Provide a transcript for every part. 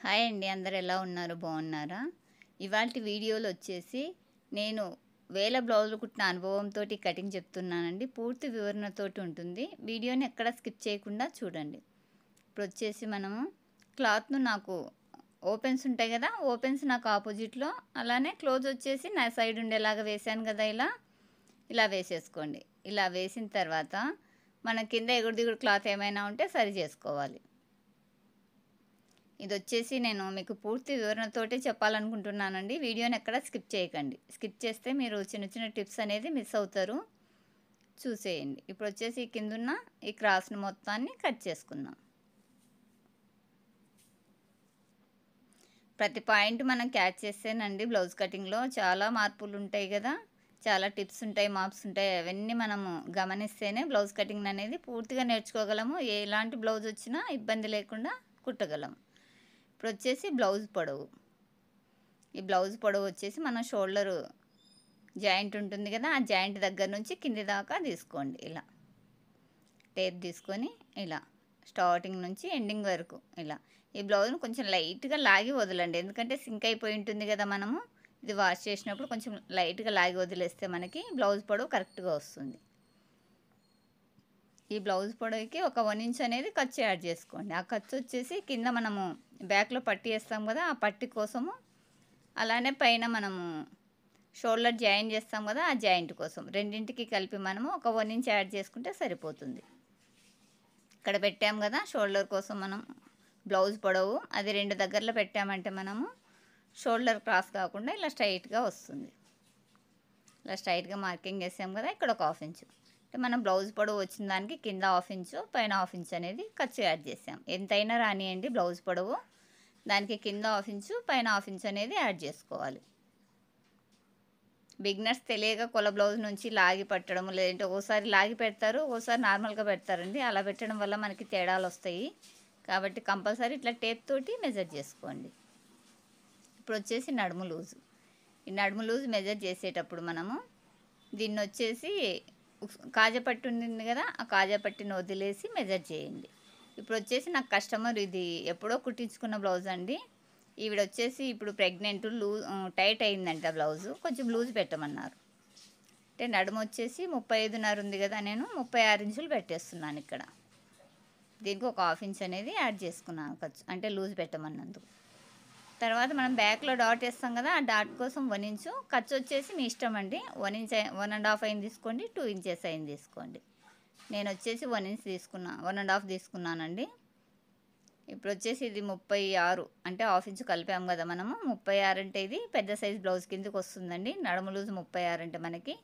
Hi అండి, అందరు ఎలా ఉన్నారు? బాగున్నారా? ఇవాల్టి వీడియోలో వచ్చేసి నేను వేల బ్లౌజులు కుట్టిన అనుభవంతో కటింగ్ చెప్తున్నానండి. పూర్తి వివరణతోటి ఉంటుంది. వీడియోని ఎక్కడ స్కిప్ చేయకుండా చూడండి. ఇప్పుడు వచ్చేసి మనము క్లాత్ను నాకు ఓపెన్స్ ఉంటాయి కదా, ఓపెన్స్ నాకు ఆపోజిట్లో, అలానే క్లోజ్ వచ్చేసి నా సైడ్ ఉండేలాగా వేసాను కదా. ఇలా వేసేసుకోండి. ఇలా వేసిన తర్వాత మన కింద ఎగుడు దిగుడు క్లాత్ ఏమైనా ఉంటే సరి చేసుకోవాలి. ఇది వచ్చేసి నేను మీకు పూర్తి వివరణతోటి చెప్పాలనుకుంటున్నానండి. వీడియోని ఎక్కడ స్కిప్ చేయకండి. స్కిప్ చేస్తే మీరు చిన్న చిన్న టిప్స్ అనేది మిస్ అవుతారు. చూసేయండి. ఇప్పుడు వచ్చేసి కిందున్న ఈ క్రాస్ను మొత్తాన్ని కట్ చేసుకుందాం. ప్రతి పాయింట్ మనం క్యాచ్ చేస్తేనండి బ్లౌజ్ కటింగ్లో చాలా మార్పులు ఉంటాయి కదా, చాలా టిప్స్ ఉంటాయి, మార్ప్స్ ఉంటాయి. అవన్నీ మనము గమనిస్తేనే బ్లౌజ్ కటింగ్ అనేది పూర్తిగా నేర్చుకోగలము. ఎలాంటి బ్లౌజ్ వచ్చినా ఇబ్బంది లేకుండా కుట్టగలము. ఇప్పుడు వచ్చేసి బ్లౌజ్ పొడవు. ఈ బ్లౌజ్ పొడవు వచ్చేసి మన షోల్డరు జాయింట్ ఉంటుంది కదా, ఆ జాయింట్ దగ్గర నుంచి కింది దాకా తీసుకోండి. ఇలా టేప్ తీసుకొని ఇలా స్టార్టింగ్ నుంచి ఎండింగ్ వరకు ఇలా ఈ బ్లౌజ్ను కొంచెం లైట్గా లాగి వదలండి. ఎందుకంటే సింక్ అయిపోయి ఉంటుంది కదా, మనము ఇది వాష్ చేసినప్పుడు కొంచెం లైట్గా లాగి వదిలేస్తే మనకి బ్లౌజ్ పొడవు కరెక్ట్గా వస్తుంది. ఈ బ్లౌజ్ పొడవుకి ఒక 1 ఇంచ్ అనేది ఖర్చు యాడ్ చేసుకోండి. ఆ ఖర్చు వచ్చేసి కింద మనము బ్యాక్లో పట్టీ వేస్తాం కదా, ఆ పట్టీ కోసము, అలానే పైన మనము షోల్డర్ జాయిన్ చేస్తాం కదా, ఆ జాయింట్ కోసం, రెండింటికి కలిపి మనము ఒక 1 ఇంచ్ యాడ్ చేసుకుంటే సరిపోతుంది. ఇక్కడ పెట్టాం కదా షోల్డర్ కోసం మనం బ్లౌజ్ పొడవు, అది 2 దగ్గరలో పెట్టామంటే మనము షోల్డర్ క్రాస్ కాకుండా ఇలా స్ట్రైట్గా వస్తుంది. ఇలా స్ట్రైట్గా మార్కింగ్ చేసాం కదా, ఇక్కడ ఒక 1/2 ఇంచు అంటే మనం బ్లౌజ్ పొడవు వచ్చిన దానికి కింద 1/2 ఇంచు పైన 1/2 ఇంచు అనేది ఖర్చు యాడ్ చేసాం. ఎంతైనా రానియండి బ్లౌజ్ పొడవు, దానికి కింద 1/2 ఇంచు పైన 1/2 ఇంచు అనేది యాడ్ చేసుకోవాలి. బిగినర్స్ తెలియక కొల బ్లౌజ్ నుంచి లాగి పట్టడం, లేదంటే ఓసారి లాగి పెడతారు, ఓసారి నార్మల్గా పెడతారండి. అలా పెట్టడం వల్ల మనకి తేడాలు వస్తాయి. కాబట్టి కంపల్సరీ ఇట్లా టేప్ తోటి మెజర్ చేసుకోండి. ఇప్పుడు వచ్చేసి నడుము లూజు. ఈ నడుము లూజ్ మెజర్ చేసేటప్పుడు మనము దీన్ని వచ్చేసి కాజాపట్టి ఉంటుంది కదా, ఆ కాజాపట్టిని వదిలేసి మెజర్ చేయండి. ఇప్పుడు వచ్చేసి నాకు కస్టమర్ ఇది ఎప్పుడో కుట్టించుకున్న బ్లౌజ్ అండి. ఈవిడ వచ్చేసి ఇప్పుడు ప్రెగ్నెంట్, టైట్ అయిందంట బ్లౌజు, కొంచెం లూజ్ పెట్టమన్నారు. అంటే నడుము వచ్చేసి 35.5 ఉంది కదా, నేను 36 ఇంచులు పెట్టేస్తున్నాను. ఇక్కడ దీనికి ఒక 1/2 ఇంచ్ అనేది యాడ్ చేసుకున్నాను ఖర్చు, అంటే లూజ్ పెట్టమన్నందుకు. తర్వాత మనం బ్యాక్లో డాట్ వేస్తాం కదా, ఆ డాట్ కోసం 1 ఇంచు ఖర్చు వచ్చేసి మీ ఇష్టం అండి. 1 ఇంచ్ 1.5 అయింది తీసుకోండి, 2 ఇంచెస్ అయింది తీసుకోండి. నేను వచ్చేసి 1 ఇంచ్ తీసుకున్నా, 1.5 తీసుకున్నానండి. ఇప్పుడు వచ్చేసి ఇది 36 అంటే 1/2 ఇంచు కలిపాము కదా మనము. 36 అంటే ఇది పెద్ద సైజ్ బ్లౌజ్ కిందకి వస్తుందండి. నడుము లూజ్ 36 అంటే మనకి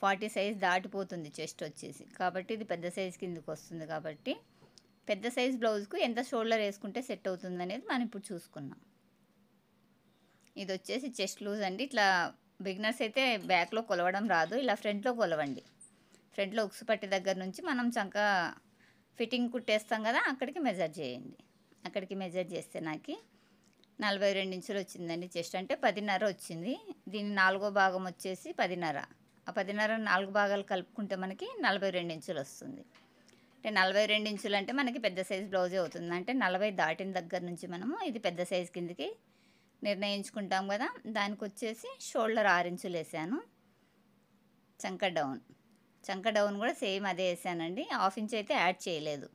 40 సైజ్ దాటిపోతుంది చెస్ట్ వచ్చేసి, కాబట్టి ఇది పెద్ద సైజ్ కిందకి వస్తుంది. కాబట్టి పెద్ద సైజ్ బ్లౌజ్కు ఎంత షోల్డర్ వేసుకుంటే సెట్ అవుతుంది అనేది మనం ఇప్పుడు చూసుకున్నాం. ఇది వచ్చేసి చెస్ట్ లూజ్ అండి. ఇట్లా బిగినర్స్ అయితే బ్యాక్లో కొలవడం రాదు, ఇలా ఫ్రంట్లో కొలవండి. ఫ్రంట్లో ఉక్సు పట్టి దగ్గర నుంచి మనం చంక ఫిట్టింగ్ కుట్టేస్తాం కదా, అక్కడికి మెజర్ చేయండి. అక్కడికి మెజర్ చేస్తే నాకు 42 ఇంచులు వచ్చిందండి. చెస్ట్ అంటే 10.5 వచ్చింది. దీని 4వ భాగం వచ్చేసి 10.5. ఆ 10.5 4 భాగాలు కలుపుకుంటే మనకి 42 ఇంచులు వస్తుంది. అంటే 42 ఇంచులు అంటే మనకి పెద్ద సైజ్ బ్లౌజే అవుతుంది. అంటే 40 దాటిన దగ్గర నుంచి మనము ఇది పెద్ద సైజ్ కిందకి నిర్ణయించుకుంటాం కదా. దానికి వచ్చేసి షోల్డర్ 6 ఇంచులు వేసాను. చంక డౌన్ కూడా సేమ్ అదే వేసానండి. 1/2 ఇంచ్ అయితే యాడ్ చేయలేదు.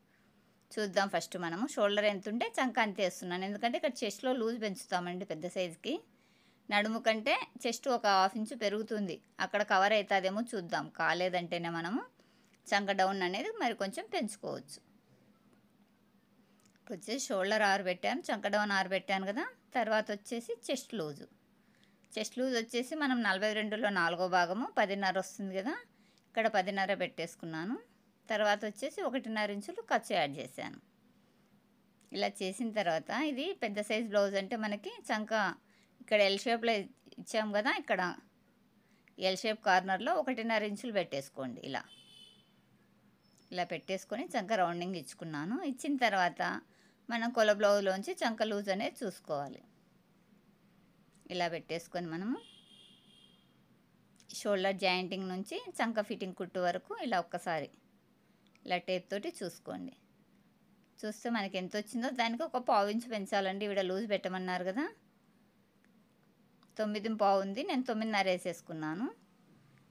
చూద్దాం ఫస్ట్ మనము షోల్డర్ ఎంత ఉంటే చంక అంతే వేస్తున్నాను. ఎందుకంటే ఇక్కడ చెస్ట్లో లూజ్ పెంచుతామండి పెద్ద సైజుకి. నడుము కంటే చెస్ట్ ఒక 1/2 ఇంచు పెరుగుతుంది, అక్కడ కవర్ అవుతుందేమో చూద్దాం. కాలేదంటేనే మనము చంక డౌన్ అనేది మరి కొంచెం పెంచుకోవచ్చు. వచ్చేసి షోల్డర్ 6 పెట్టాను, చంక డౌన్ 6 పెట్టాను కదా. తర్వాత వచ్చేసి చెస్ట్ లూజ్ వచ్చేసి మనం 42లో 4వ భాగము 10.5 వస్తుంది కదా, ఇక్కడ 10.5 పెట్టేసుకున్నాను. తర్వాత వచ్చేసి 1.5 ఇంచులు ఖర్చు యాడ్ చేశాను. ఇలా చేసిన తర్వాత ఇది పెద్ద సైజ్ బ్లౌజ్ అంటే మనకి చంక ఇక్కడ ఎల్ షేప్లో ఇచ్చాం కదా, ఇక్కడ ఎల్ షేప్ కార్నర్లో 1.5 ఇంచులు పెట్టేసుకోండి. ఇలా పెట్టేసుకొని చంక రౌండింగ్ ఇచ్చుకున్నాను. ఇచ్చిన తర్వాత మనం కొల బ్లౌజ్లోంచి చంక లూజ్ అనేది చూసుకోవాలి. ఇలా పెట్టేసుకొని మనము షోల్డర్ జాయింటింగ్ నుంచి చంక ఫిట్టింగ్ కుట్టు వరకు ఇలా ఒక్కసారి ఇలా టేప్ తోటి చూసుకోండి. చూస్తే మనకి ఎంత వచ్చిందో దానికి ఒక పావు ఇంచు పెంచాలండి. ఈవిడ లూజ్ పెట్టమన్నారు కదా, 9.5 ఉంది, నేను 9.5 వేసేసుకున్నాను.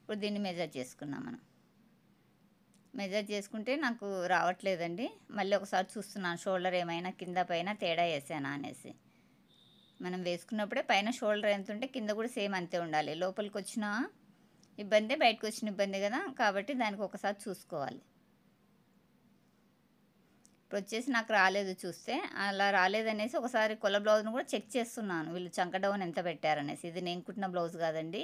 ఇప్పుడు దీన్ని మెజర్ చేసుకున్నాం మనం. మెజర్ చేసుకుంటే నాకు రావట్లేదండి. మళ్ళీ ఒకసారి చూస్తున్నాను షోల్డర్ ఏమైనా కింద పైన తేడా వేసానా అనేసి. మనం వేసుకున్నప్పుడే పైన షోల్డర్ ఎంత ఉంటే కింద కూడా సేమ్ అంతే ఉండాలి. లోపలికి వచ్చిన ఇబ్బందే, బయటకు వచ్చిన ఇబ్బంది కదా, కాబట్టి దానికి ఒకసారి చూసుకోవాలి. ఇప్పుడు వచ్చేసి నాకు రాలేదు చూస్తే, అలా రాలేదనేసి ఒకసారి కొల బ్లౌజ్ను కూడా చెక్ చేస్తున్నాను, వీళ్ళు చంక డౌన్ ఎంత పెట్టారనేసి. ఇది నేను కుట్టిన బ్లౌజ్ కాదండి,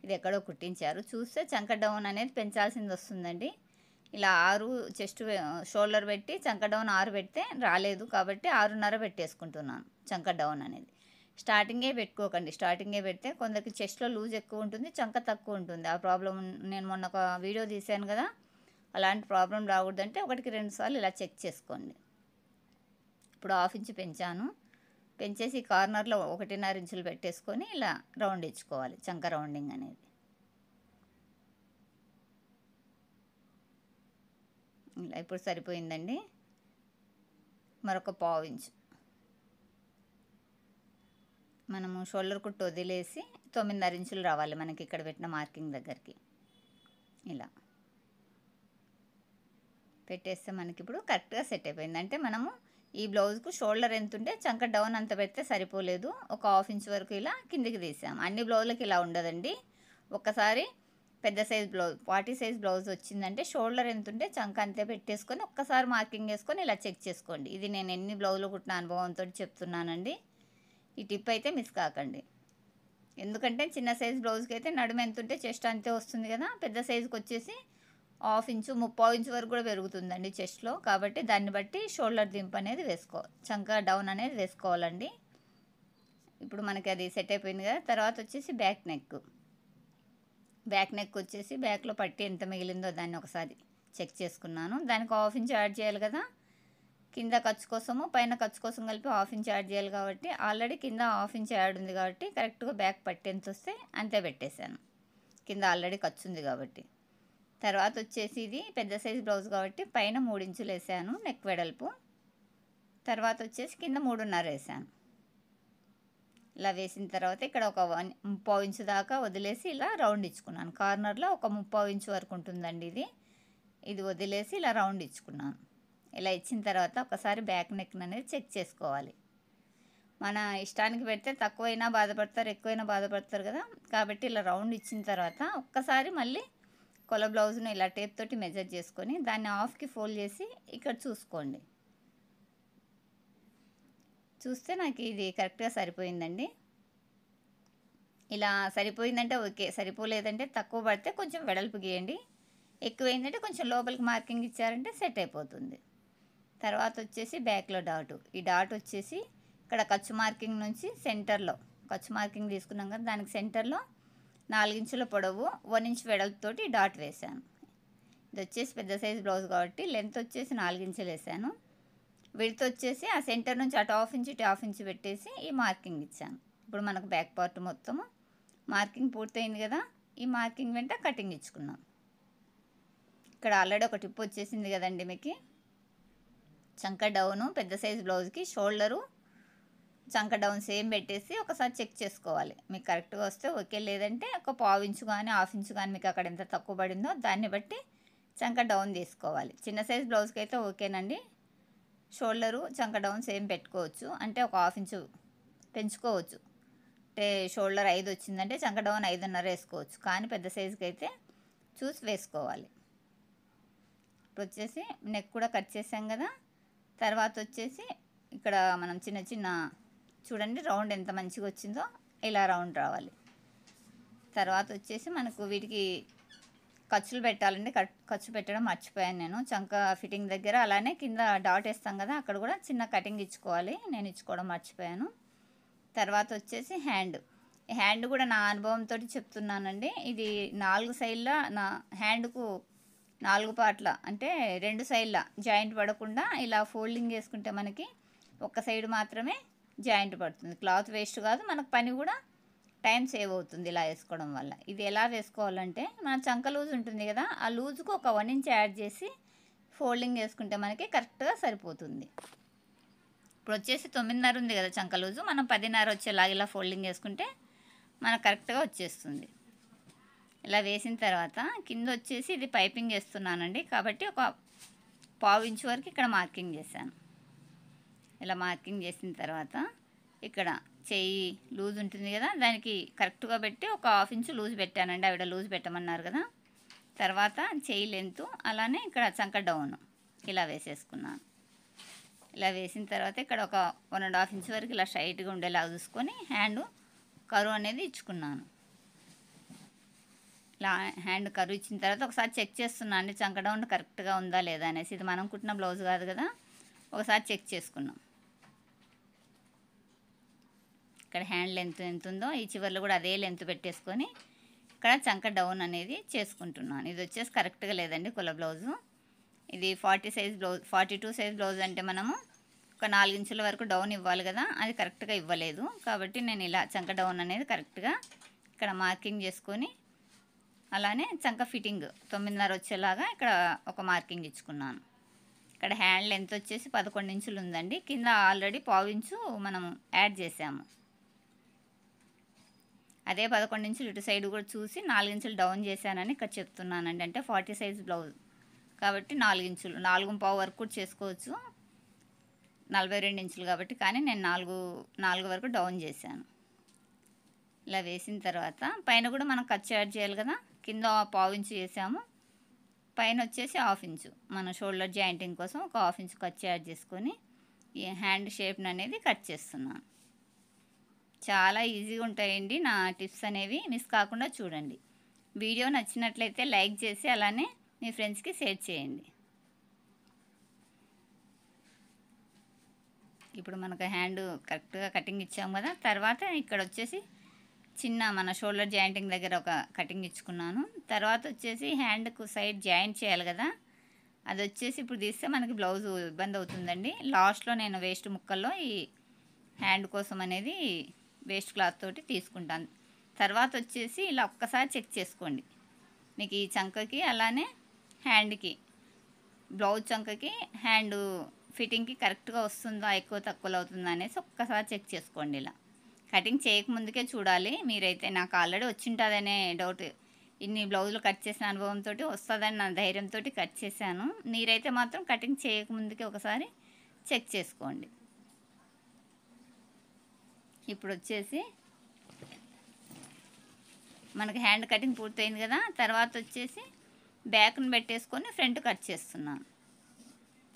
ఇది ఎక్కడో కుట్టించారు. చూస్తే చంక డౌన్ అనేది పెంచాల్సింది వస్తుందండి. ఇలా 6 చెస్ట్ షోల్డర్ పెట్టి చంక డౌన్ 6 పెడితే రాలేదు, కాబట్టి 6.5 పెట్టేసుకుంటున్నాను చంక డౌన్ అనేది. స్టార్టింగే పెట్టుకోకండి, స్టార్టింగే పెడితే కొందరికి చెస్ట్లో లూజ్ ఎక్కువ ఉంటుంది, చంక తక్కువ ఉంటుంది. ఆ ప్రాబ్లం నేను మొన్న ఒక వీడియో తీశాను కదా, అలాంటి ప్రాబ్లం రాకూడదంటే 1కి 2 సార్లు ఇలా చెక్ చేసుకోండి. ఇప్పుడు 1/2 ఇంచు పెంచాను, పెంచేసి కార్నర్లో 1.5 ఇంచులు పెట్టేసుకొని ఇలా రౌండ్ ఇచ్చుకోవాలి, చంక రౌండింగ్ అనేది. ఇలా ఇప్పుడు సరిపోయిందండి. మరొక పావు ఇంచు మనము షోల్డర్ కుట్టు వదిలేసి 9.5 ఇంచులు రావాలి మనకి ఇక్కడ పెట్టిన మార్కింగ్ దగ్గరికి. ఇలా పెట్టేస్తే మనకి ఇప్పుడు కరెక్ట్గా సెట్ అయిపోయింది. అంటే మనము ఈ బ్లౌజ్కు షోల్డర్ ఎంత ఉంటే చంక డౌన్ అంత పెడితే సరిపోలేదు, ఒక 1/2 ఇంచ్ వరకు ఇలా కిందికి తీసాము. అన్ని బ్లౌజ్లకి ఇలా ఉండదండి. ఒక్కసారి పెద్ద సైజ్ బ్లౌజ్ 40 సైజ్ బ్లౌజ్ వచ్చిందంటే షోల్డర్ ఎంత ఉంటే చంక అంతే పెట్టేసుకొని ఒక్కసారి మార్కింగ్ వేసుకొని ఇలా చెక్ చేసుకోండి. ఇది నేను ఎన్ని బ్లౌజులు కుట్టిన అనుభవంతో చెప్తున్నానండి. ఈ టిప్ అయితే మిస్ కాకండి. ఎందుకంటే చిన్న సైజ్ బ్లౌజ్కి అయితే నడుము ఎంత ఉంటే చెస్ట్ అంతే వస్తుంది కదా, పెద్ద సైజుకి వచ్చేసి 1/2 ఇంచు 3/4 ఇంచు వరకు కూడా పెరుగుతుందండి చెస్ట్లో. కాబట్టి దాన్ని బట్టి షోల్డర్ దింపు అనేది వేసుకోవాలి, చంక డౌన్ అనేది వేసుకోవాలండి. ఇప్పుడు మనకి అది సెట్ అయిపోయింది కదా. తర్వాత వచ్చేసి బ్యాక్ నెక్ వచ్చేసి బ్యాక్లో పట్టి ఎంత మిగిలిందో దాన్ని ఒకసారి చెక్ చేసుకున్నాను. దానికి 1/2 ఇంచ్ యాడ్ చేయాలి కదా, కింద ఖర్చు కోసము పైన ఖర్చు కోసం కలిపి 1/2 ఇంచ్ యాడ్ చేయాలి. కాబట్టి ఆల్రెడీ కింద 1/2 ఇంచ్ యాడ్ ఉంది కాబట్టి కరెక్ట్గా బ్యాక్ పట్టి ఎంత వస్తే అంతే పెట్టేశాను, కింద ఆల్రెడీ ఖర్చు ఉంది కాబట్టి. తర్వాత వచ్చేసి ఇది పెద్ద సైజ్ బ్లౌజ్ కాబట్టి పైన 3 ఇంచులు వేసాను నెక్ వెడల్పు. తర్వాత వచ్చేసి కింద 3.5 వేసాను. ఇలా వేసిన తర్వాత ఇక్కడ ఒక 1/4 ఇంచు దాకా వదిలేసి ఇలా రౌండ్ ఇచ్చుకున్నాను. కార్నర్లో ఒక 3/4 ఇంచు వరకు ఉంటుందండి ఇది వదిలేసి ఇలా రౌండ్ ఇచ్చుకున్నాను. ఇలా ఇచ్చిన తర్వాత ఒకసారి బ్యాక్ నెక్ అనేది చెక్ చేసుకోవాలి. మన ఇష్టానికి పెడితే తక్కువైనా బాధపడతారు, ఎక్కువైనా బాధపడతారు కదా, కాబట్టి ఇలా రౌండ్ ఇచ్చిన తర్వాత ఒక్కసారి మళ్ళీ కొల బ్లౌజ్ను ఇలా టేప్ తోటి మెజర్ చేసుకొని దాన్ని హాఫ్కి ఫోల్డ్ చేసి ఇక్కడ చూసుకోండి. చూస్తే నాకు ఇది కరెక్ట్గా సరిపోయిందండి. ఇలా సరిపోయిందంటే ఓకే, సరిపోలేదంటే తక్కువ పడితే కొంచెం వెడల్పు గీయండి, ఎక్కువైందంటే కొంచెం లోపలికి మార్కింగ్ ఇచ్చారంటే సెట్ అయిపోతుంది. తర్వాత వచ్చేసి బ్యాక్లో డాటు, ఈ డాట్ వచ్చేసి ఇక్కడ ఖర్చు మార్కింగ్ నుంచి సెంటర్లో ఖర్చు మార్కింగ్ తీసుకున్నాం కదా, దానికి సెంటర్లో 4 ఇంచుల పొడవు 1 ఇంచ్ వెడల్పుతోటి డాట్ వేసాను. ఇది వచ్చేసి పెద్ద సైజ్ బ్లౌజ్ కాబట్టి లెంత్ వచ్చేసి 4 ఇంచులు వేసాను. విడ్త్ వచ్చేసి ఆ సెంటర్ నుంచి అటు 1/2 ఇంచ్ ఇటు 1/2 ఇంచ్ పెట్టేసి ఈ మార్కింగ్ ఇచ్చాను. ఇప్పుడు మనకు బ్యాక్ పార్ట్ మొత్తము మార్కింగ్ పూర్తయింది కదా, ఈ మార్కింగ్ వెంట కటింగ్ ఇచ్చుకున్నాం. ఇక్కడ ఆల్రెడీ ఒక టిప్ వచ్చేసింది కదండి మీకు, చంక డౌను పెద్ద సైజ్ బ్లౌజ్కి షోల్డరు చంక డౌన్ సేమ్ పెట్టేసి ఒకసారి చెక్ చేసుకోవాలి. మీకు కరెక్ట్గా వస్తే ఓకే, లేదంటే ఒక 1/4 ఇంచు కానీ 1/2 ఇంచు కానీ మీకు అక్కడ ఎంత తక్కువ పడిందో దాన్ని బట్టి చంక డౌన్ తీసుకోవాలి. చిన్న సైజ్ బ్లౌజ్కి అయితే ఓకేనండి, షోల్డరు చంక డౌన్ సేమ్ పెట్టుకోవచ్చు, అంటే ఒక 1/2 ఇంచు పెంచుకోవచ్చు. అంటే షోల్డర్ 5 వచ్చిందంటే చంక డౌన్ 5.5 వేసుకోవచ్చు, కానీ పెద్ద సైజుకి అయితే చూసి వేసుకోవాలి. ఇప్పుడు వచ్చేసి నెక్ కూడా కట్ చేసాం కదా. తర్వాత వచ్చేసి ఇక్కడ మనం చిన్న చిన్న చూడండి రౌండ్ ఎంత మంచిగా వచ్చిందో, ఇలా రౌండ్ రావాలి. తర్వాత వచ్చేసి మనకు వీటికి ఖర్చులు పెట్టాలండి, ఖర్చు పెట్టడం మర్చిపోయాను నేను. చంక ఫిట్టింగ్ దగ్గర అలానే కింద డాట్ వేస్తాం కదా, అక్కడ కూడా చిన్న కటింగ్ ఇచ్చుకోవాలి, నేను ఇచ్చుకోవడం మర్చిపోయాను. తర్వాత వచ్చేసి హ్యాండ్ కూడా నా అనుభవంతో చెప్తున్నానండి. ఇది 4 సైడ్ల నా హ్యాండ్కు 4 పార్ట్ల అంటే 2 సైడ్ల జాయింట్ పడకుండా ఇలా ఫోల్డింగ్ చేసుకుంటే మనకి ఒక్క సైడ్ మాత్రమే జాయింట్ పడుతుంది. క్లాత్ వేస్ట్ కాదు, మనకు పని కూడా టైం సేవ్ అవుతుంది ఇలా వేసుకోవడం వల్ల. ఇది ఎలా వేసుకోవాలంటే మన చంక లూజ్ ఉంటుంది కదా, ఆ లూజ్కు ఒక 1 ఇంచ్ యాడ్ చేసి ఫోల్డింగ్ వేసుకుంటే మనకి కరెక్ట్గా సరిపోతుంది. ఇప్పుడు వచ్చేసి 9:30 ఉంది కదా చంక లూజు, మనం 10:30 వచ్చేలాగా ఇలా ఫోల్డింగ్ వేసుకుంటే మనకు కరెక్ట్గా వచ్చేస్తుంది. ఇలా వేసిన తర్వాత కింద వచ్చేసి ఇది పైపింగ్ వేస్తున్నానండి, కాబట్టి ఒక 1/2 ఇంచు వరకు ఇక్కడ మార్కింగ్ చేశాను. ఇలా మార్కింగ్ చేసిన తర్వాత ఇక్కడ చెయ్యి లూజ్ ఉంటుంది కదా, దానికి కరెక్ట్గా పెట్టి ఒక 1/2 ఇంచు లూజ్ పెట్టానండి. ఆవిడ లూజ్ పెట్టమన్నారు కదా. తర్వాత చెయ్యి లెంత్, అలానే ఇక్కడ చంక డౌన్ ఇలా వేసేసుకున్నాను. ఇలా వేసిన తర్వాత ఇక్కడ ఒక 1.5 ఇంచు వరకు ఇలా స్ట్రైట్గా ఉండేలా చూసుకొని హ్యాండ్ కరువు అనేది ఇచ్చుకున్నాను. ఇలా హ్యాండ్ కరువు ఇచ్చిన తర్వాత ఒకసారి చెక్ చేస్తున్నాను అండి, చంక డౌన్ కరెక్ట్గా ఉందా లేదా అనేసి. ఇది మనం కుట్టిన బ్లౌజ్ కాదు కదా, ఒకసారి చెక్ చేసుకున్నాం. ఇక్కడ హ్యాండ్ లెంత్ ఎంత ఉందో ఈ చివర్లో కూడా అదే లెంత్ పెట్టేసుకొని ఇక్కడ చంక డౌన్ అనేది చేసుకుంటున్నాను. ఇది వచ్చేసి కరెక్ట్గా లేదండి కొల బ్లౌజు. ఇది 40 సైజ్ బ్లౌజ్, 42 సైజ్ బ్లౌజ్ అంటే మనము ఒక 4 ఇంచుల వరకు డౌన్ ఇవ్వాలి కదా, అది కరెక్ట్గా ఇవ్వలేదు. కాబట్టి నేను ఇలా చంక డౌన్ అనేది కరెక్ట్గా ఇక్కడ మార్కింగ్ చేసుకొని, అలానే చంక ఫిట్టింగ్ 9:30 వచ్చేలాగా ఇక్కడ ఒక మార్కింగ్ ఇచ్చుకున్నాను. ఇక్కడ హ్యాండ్ లెంత్ వచ్చేసి 11 ఇంచులు ఉందండి. కింద ఆల్రెడీ 1/2 ఇంచు మనం యాడ్ చేసాము. అదే 11 ఇంచులు ఇటు సైడ్ కూడా చూసి 4 ఇంచులు డౌన్ చేశానని ఇక్కడ చెప్తున్నానండి. అంటే 40 సైజ్ బ్లౌజ్ కాబట్టి 4 ఇంచులు, 4.5 వరకు కూడా చేసుకోవచ్చు. 42 ఇంచులు కాబట్టి, కానీ నేను 4 వరకు డౌన్ చేశాను. ఇలా వేసిన తర్వాత పైన కూడా మనం ఖర్చు యాడ్ చేయాలి కదా. కింద 1/2 ఇంచు వేసాము, పైన వచ్చేసి 1/2 ఇంచు మన షోల్డర్ జాయింటింగ్ కోసం ఒక 1/2 ఇంచు ఖర్చు యాడ్ చేసుకొని ఈ హ్యాండ్ షేప్ని అనేది కట్ చేస్తున్నాను. చాలా ఈజీగా ఉంటాయండి నా టిప్స్ అనేవి, మిస్ కాకుండా చూడండి. వీడియో నచ్చినట్లయితే లైక్ చేసి అలానే మీ ఫ్రెండ్స్కి షేర్ చేయండి. ఇప్పుడు మనకు హ్యాండ్ కరెక్ట్గా కటింగ్ ఇచ్చాము కదా. తర్వాత ఇక్కడ వచ్చేసి చిన్న మన షోల్డర్ జాయింటింగ్ దగ్గర ఒక కటింగ్ ఇచ్చుకున్నాను. తర్వాత వచ్చేసి హ్యాండ్కు సైడ్ జాయింట్ చేయాలి కదా, అది వచ్చేసి ఇప్పుడు తీస్తే మనకి బ్లౌజు ఇబ్బంది అవుతుందండి. లాస్ట్లో నేను వేస్ట్ ముక్కల్లో ఈ హ్యాండ్ కోసం అనేది వేస్ట్ క్లాత్ తోటి తీసుకుంటాను. తర్వాత వచ్చేసి ఇలా ఒక్కసారి చెక్ చేసుకోండి, మీకు ఈ చంకకి అలానే హ్యాండ్కి, బ్లౌజ్ చంకకి హ్యాండ్ ఫిట్టింగ్కి కరెక్ట్గా వస్తుందా, ఎక్కువ తక్కువలో అవుతుందా అనేసి ఒక్కసారి చెక్ చేసుకోండి. ఇలా కటింగ్ చేయకముందుకే చూడాలి. మీరైతే నాకు ఆల్రెడీ వచ్చింటుందనే డౌట్, ఇన్ని బ్లౌజులు కట్ చేసిన అనుభవంతో వస్తుందని నా ధైర్యంతో కట్ చేశాను. మీరైతే మాత్రం కటింగ్ చేయకముందుకే ఒకసారి చెక్ చేసుకోండి. ఇప్పుడు వచ్చేసి మనకి హ్యాండ్ కటింగ్ పూర్తయింది కదా. తర్వాత వచ్చేసి బ్యాక్ను పెట్టేసుకొని ఫ్రంట్ కట్ చేస్తున్నాను.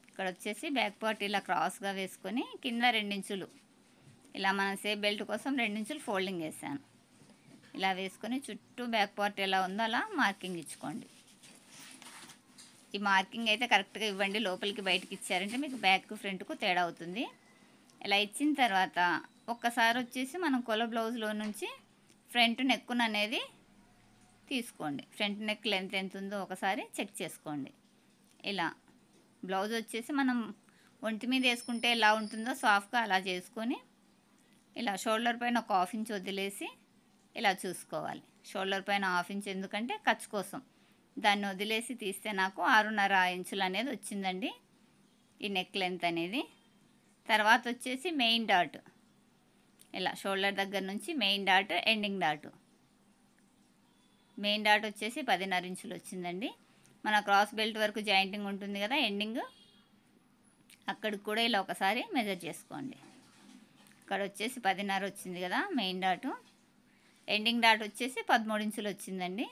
ఇక్కడ వచ్చేసి బ్యాక్ పార్ట్ ఇలా క్రాస్గా వేసుకొని కింద 2 ఇంచులు ఇలా మన సేఫ్ బెల్ట్ కోసం 2 ఇంచులు ఫోల్డింగ్ వేసాను. ఇలా వేసుకొని చుట్టూ బ్యాక్ పార్ట్ ఎలా ఉందో అలా మార్కింగ్ ఇచ్చుకోండి. ఈ మార్కింగ్ అయితే కరెక్ట్గా ఇవ్వండి, లోపలికి బయటకి ఇచ్చారంటే మీకు బ్యాక్ ఫ్రంట్కు తేడా అవుతుంది. ఇలా ఇచ్చిన తర్వాత ఒక్కసారి వచ్చేసి మనం కొల బ్లౌజ్లో నుంచి ఫ్రంట్ నెక్కును అనేది తీసుకోండి. ఫ్రంట్ నెక్ లెంత్ ఎంత ఉందో ఒకసారి చెక్ చేసుకోండి. ఇలా బ్లౌజ్ వచ్చేసి మనం ఒంటి మీద వేసుకుంటే ఎలా ఉంటుందో సాఫ్ట్గా అలా చేసుకొని ఇలా షోల్డర్ పైన ఒక 1/2 ఇంచ్ వదిలేసి ఇలా చూసుకోవాలి. షోల్డర్ పైన 1/2 ఇంచ్ ఎందుకంటే ఖర్చు కోసం, దాన్ని వదిలేసి తీస్తే నాకు 6.5 ఇంచులు అనేది వచ్చిందండి ఈ నెక్ లెంత్ అనేది. తర్వాత వచ్చేసి మెయిన్ డాట్, ఇలా షోల్డర్ దగ్గర నుంచి main dot ending dot, main dot వచ్చేసి 10.5 ఇంచులు వచ్చిందండి. మన క్రాస్ బెల్ట్ వరకు జాయింటింగ్ ఉంటుంది కదా ఎండింగ్, అక్కడికి కూడా ఇలా ఒకసారి మెజర్ చేసుకోండి. ఇక్కడ వచ్చేసి 10.5 వచ్చింది కదా మెయిన్ డాటు. ఎండింగ్ డాట్ వచ్చేసి 13 ఇంచులు వచ్చిందండి.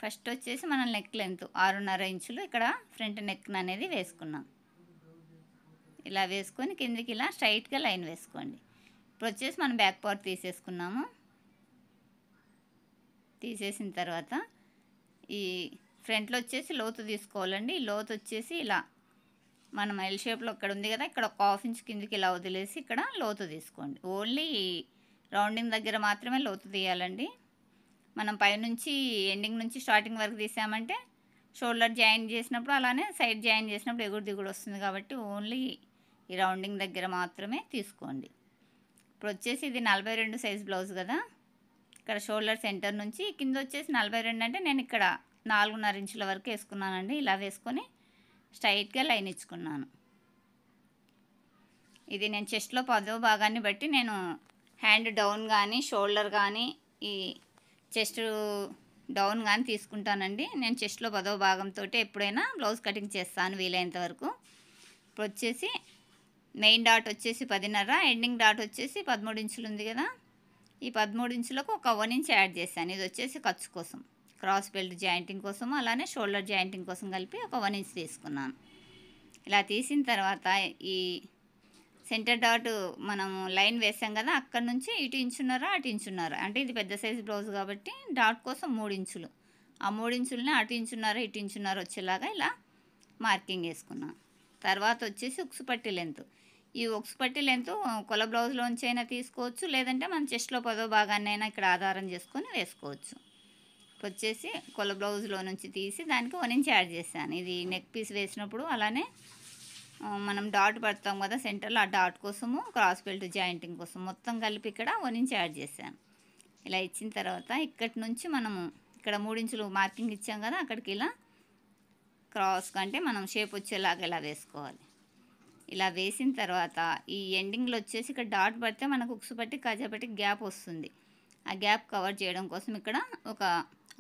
ఫస్ట్ వచ్చేసి మన నెక్ లెంత్ 6.5 ఇంచులు ఇక్కడ ఫ్రంట్ నెక్ అనేది వేసుకున్నాం. ఇలా వేసుకొని కిందికి ఇలా స్ట్రైట్గా లైన్ వేసుకోండి. ఇప్పుడు వచ్చేసి మనం బ్యాక్ పార్ట్ తీసేసుకున్నాము. తీసేసిన తర్వాత ఈ ఫ్రంట్లో వచ్చేసి లోతు తీసుకోవాలండి. ఈ లోతు వచ్చేసి ఇలా మనం ఎల్ షేప్లో ఇక్కడ ఉంది కదా, ఇక్కడ ఒక 1/2 ఇంచ్ కిందికి ఇలా వదిలేసి ఇక్కడ లోతు తీసుకోండి. ఓన్లీ రౌండింగ్ దగ్గర మాత్రమే లోతు తీయాలండి. మనం పైనుంచి ఎండింగ్ నుంచి స్టార్టింగ్ వరకు తీసామంటే షోల్డర్ జాయిన్ చేసినప్పుడు అలానే సైడ్ జాయిన్ చేసినప్పుడు ఎగుడు దిగుడు వస్తుంది. కాబట్టి ఓన్లీ ఈ రౌండింగ్ దగ్గర మాత్రమే తీసుకోండి. ఇప్పుడు వచ్చేసి ఇది 42 సైజ్ బ్లౌజ్ కదా, ఇక్కడ షోల్డర్ సెంటర్ నుంచి కింద వచ్చేసి 42 అంటే నేను ఇక్కడ 4.5 ఇంచుల వరకు వేసుకున్నానండి. ఇలా వేసుకొని స్ట్రైట్గా లైన్ ఇచ్చుకున్నాను. ఇది నేను చెస్ట్లో 10వ భాగాన్ని బట్టి నేను హ్యాండ్ డౌన్ కానీ షోల్డర్ కానీ ఈ చెస్ట్ డౌన్ కానీ తీసుకుంటానండి. నేను చెస్ట్లో 10వ భాగంతో ఎప్పుడైనా బ్లౌజ్ కటింగ్ చేస్తాను వీలైనంత వరకు. ఇప్పుడు వచ్చేసి మెయిన్ డాట్ వచ్చేసి 10.5, ఎండింగ్ డాట్ వచ్చేసి 13 ఇంచులు ఉంది కదా, ఈ 13 ఇంచులకు ఒక 1 ఇంచ్ యాడ్ చేశాను. ఇది వచ్చేసి ఖర్చు కోసం, క్రాస్ బెల్ట్ జాయింటింగ్ కోసం, అలానే షోల్డర్ జాయింటింగ్ కోసం కలిపి ఒక 1 ఇంచ్ తీసుకున్నాను. ఇలా తీసిన తర్వాత ఈ సెంటర్ డాట్ మనం లైన్ వేసాం కదా, అక్కడ నుంచి ఇటు ఇంచున్నారా అటు ఇంచున్నారా, అంటే ఇది పెద్ద సైజు బ్లౌజ్ కాబట్టి డాట్ కోసం 3 ఇంచులు, ఆ 3 ఇంచులని అటు ఇంచున్నారా ఇటు ఇంచున్నారా వచ్చేలాగా ఇలా మార్కింగ్ వేసుకున్నాను. తర్వాత వచ్చేసి ఉక్సు పట్టి లెంత్. ఈ ఉక్సు పట్టి లెంత్ కొల బ్లౌజ్లోంచి అయినా తీసుకోవచ్చు, లేదంటే మన చెస్ట్లో 10వ భాగాన్ని అయినా ఇక్కడ ఆధారం చేసుకొని వేసుకోవచ్చు. వచ్చేసి కొల బ్లౌజ్లో నుంచి తీసి దానికి 1 ఇంచ్ యాడ్ చేశాను. ఇది నెక్ పీస్ వేసినప్పుడు అలానే మనం డాట్ పడతాం కదా సెంటర్లో, ఆ డాట్ కోసము క్రాస్ బెల్ట్ జాయింటింగ్ కోసం మొత్తం కలిపి ఇక్కడ 1 ఇంచ్ యాడ్ చేశాను. ఇలా ఇచ్చిన తర్వాత ఇక్కడి నుంచి మనము ఇక్కడ 3 ఇంచులు మార్కింగ్ ఇచ్చాం కదా, అక్కడికి ఇలా క్రాస్ కంటే మనం షేప్ వచ్చేలాగా ఇలా వేసుకోవాలి. ఇలా వేసిన తర్వాత ఈ ఎండింగ్లో వచ్చేసి ఇక్కడ డాట్ పడితే మనకు ఉక్సు పట్టి కాజా పట్టి గ్యాప్ వస్తుంది. ఆ గ్యాప్ కవర్ చేయడం కోసం ఇక్కడ ఒక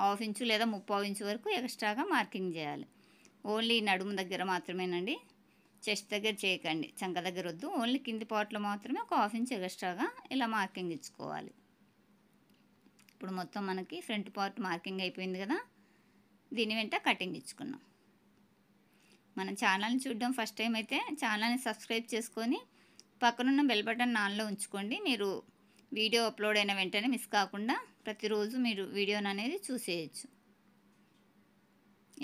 1/2 ఇంచు లేదా 3/4 ఇంచు వరకు ఎక్స్ట్రాగా మార్కింగ్ చేయాలి. ఓన్లీ నడుము దగ్గర మాత్రమేనండి, చెస్ట్ దగ్గర చేయకండి, చంక దగ్గర వద్దు. ఓన్లీ కింది పార్ట్లో మాత్రమే ఒక 1/2 ఇంచ్ ఎక్స్ట్రాగా ఇలా మార్కింగ్ ఇచ్చుకోవాలి. ఇప్పుడు మొత్తం మనకి ఫ్రంట్ పార్ట్ మార్కింగ్ అయిపోయింది కదా, దీని వెంట కటింగ్ ఇచ్చుకున్నాం. మన ఛానల్ని చూడడం ఫస్ట్ టైం అయితే ఛానల్ని సబ్స్క్రైబ్ చేసుకొని పక్కనున్న బెల్ బటన్ ఆన్లో ఉంచుకోండి. మీరు వీడియో అప్లోడ్ అయిన వెంటనే మిస్ కాకుండా ప్రతిరోజు మీరు వీడియోని అనేది చూసేయచ్చు.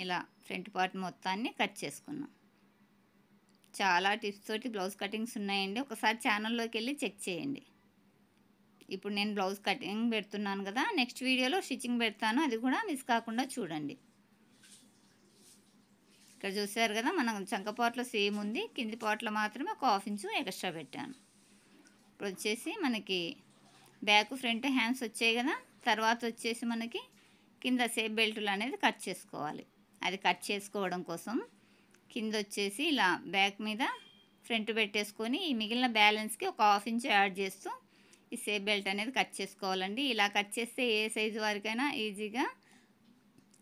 ఇలా ఫ్రంట్ పార్ట్ మొత్తాన్ని కట్ చేసుకున్నాం. చాలా టిప్స్ తోటి బ్లౌజ్ కటింగ్స్ ఉన్నాయండి, ఒకసారి ఛానల్లోకి వెళ్ళి చెక్ చేయండి. ఇప్పుడు నేను బ్లౌజ్ కటింగ్ పెడుతున్నాను కదా, నెక్స్ట్ వీడియోలో స్టిచ్చింగ్ పెడతాను, అది కూడా మిస్ కాకుండా చూడండి. ఇక్కడ చూసారు కదా, మనం చంక పార్ట్లో సేమ్ ఉంది, కింది పార్ట్లో మాత్రమే ఒక 1/2 ఇంచు ఎక్స్ట్రా పెట్టాను. ఇప్పుడు వచ్చేసి మనకి బ్యాక్ ఫ్రంట్ హ్యాండ్స్ వచ్చాయి కదా, తర్వాత వచ్చేసి మనకి కింద సేప్ బెల్టులు అనేది కట్ చేసుకోవాలి. అది కట్ చేసుకోవడం కోసం కింద వచ్చేసి ఇలా బ్యాక్ మీద ఫ్రంట్ పెట్టేసుకొని ఈ మిగిలిన బ్యాలెన్స్కి ఒక 1/2 ఇంచ్ యాడ్ చేస్తూ ఈ సేప్ బెల్ట్ అనేది కట్ చేసుకోవాలండి. ఇలా కట్ చేస్తే ఏ సైజు వారికైనా ఈజీగా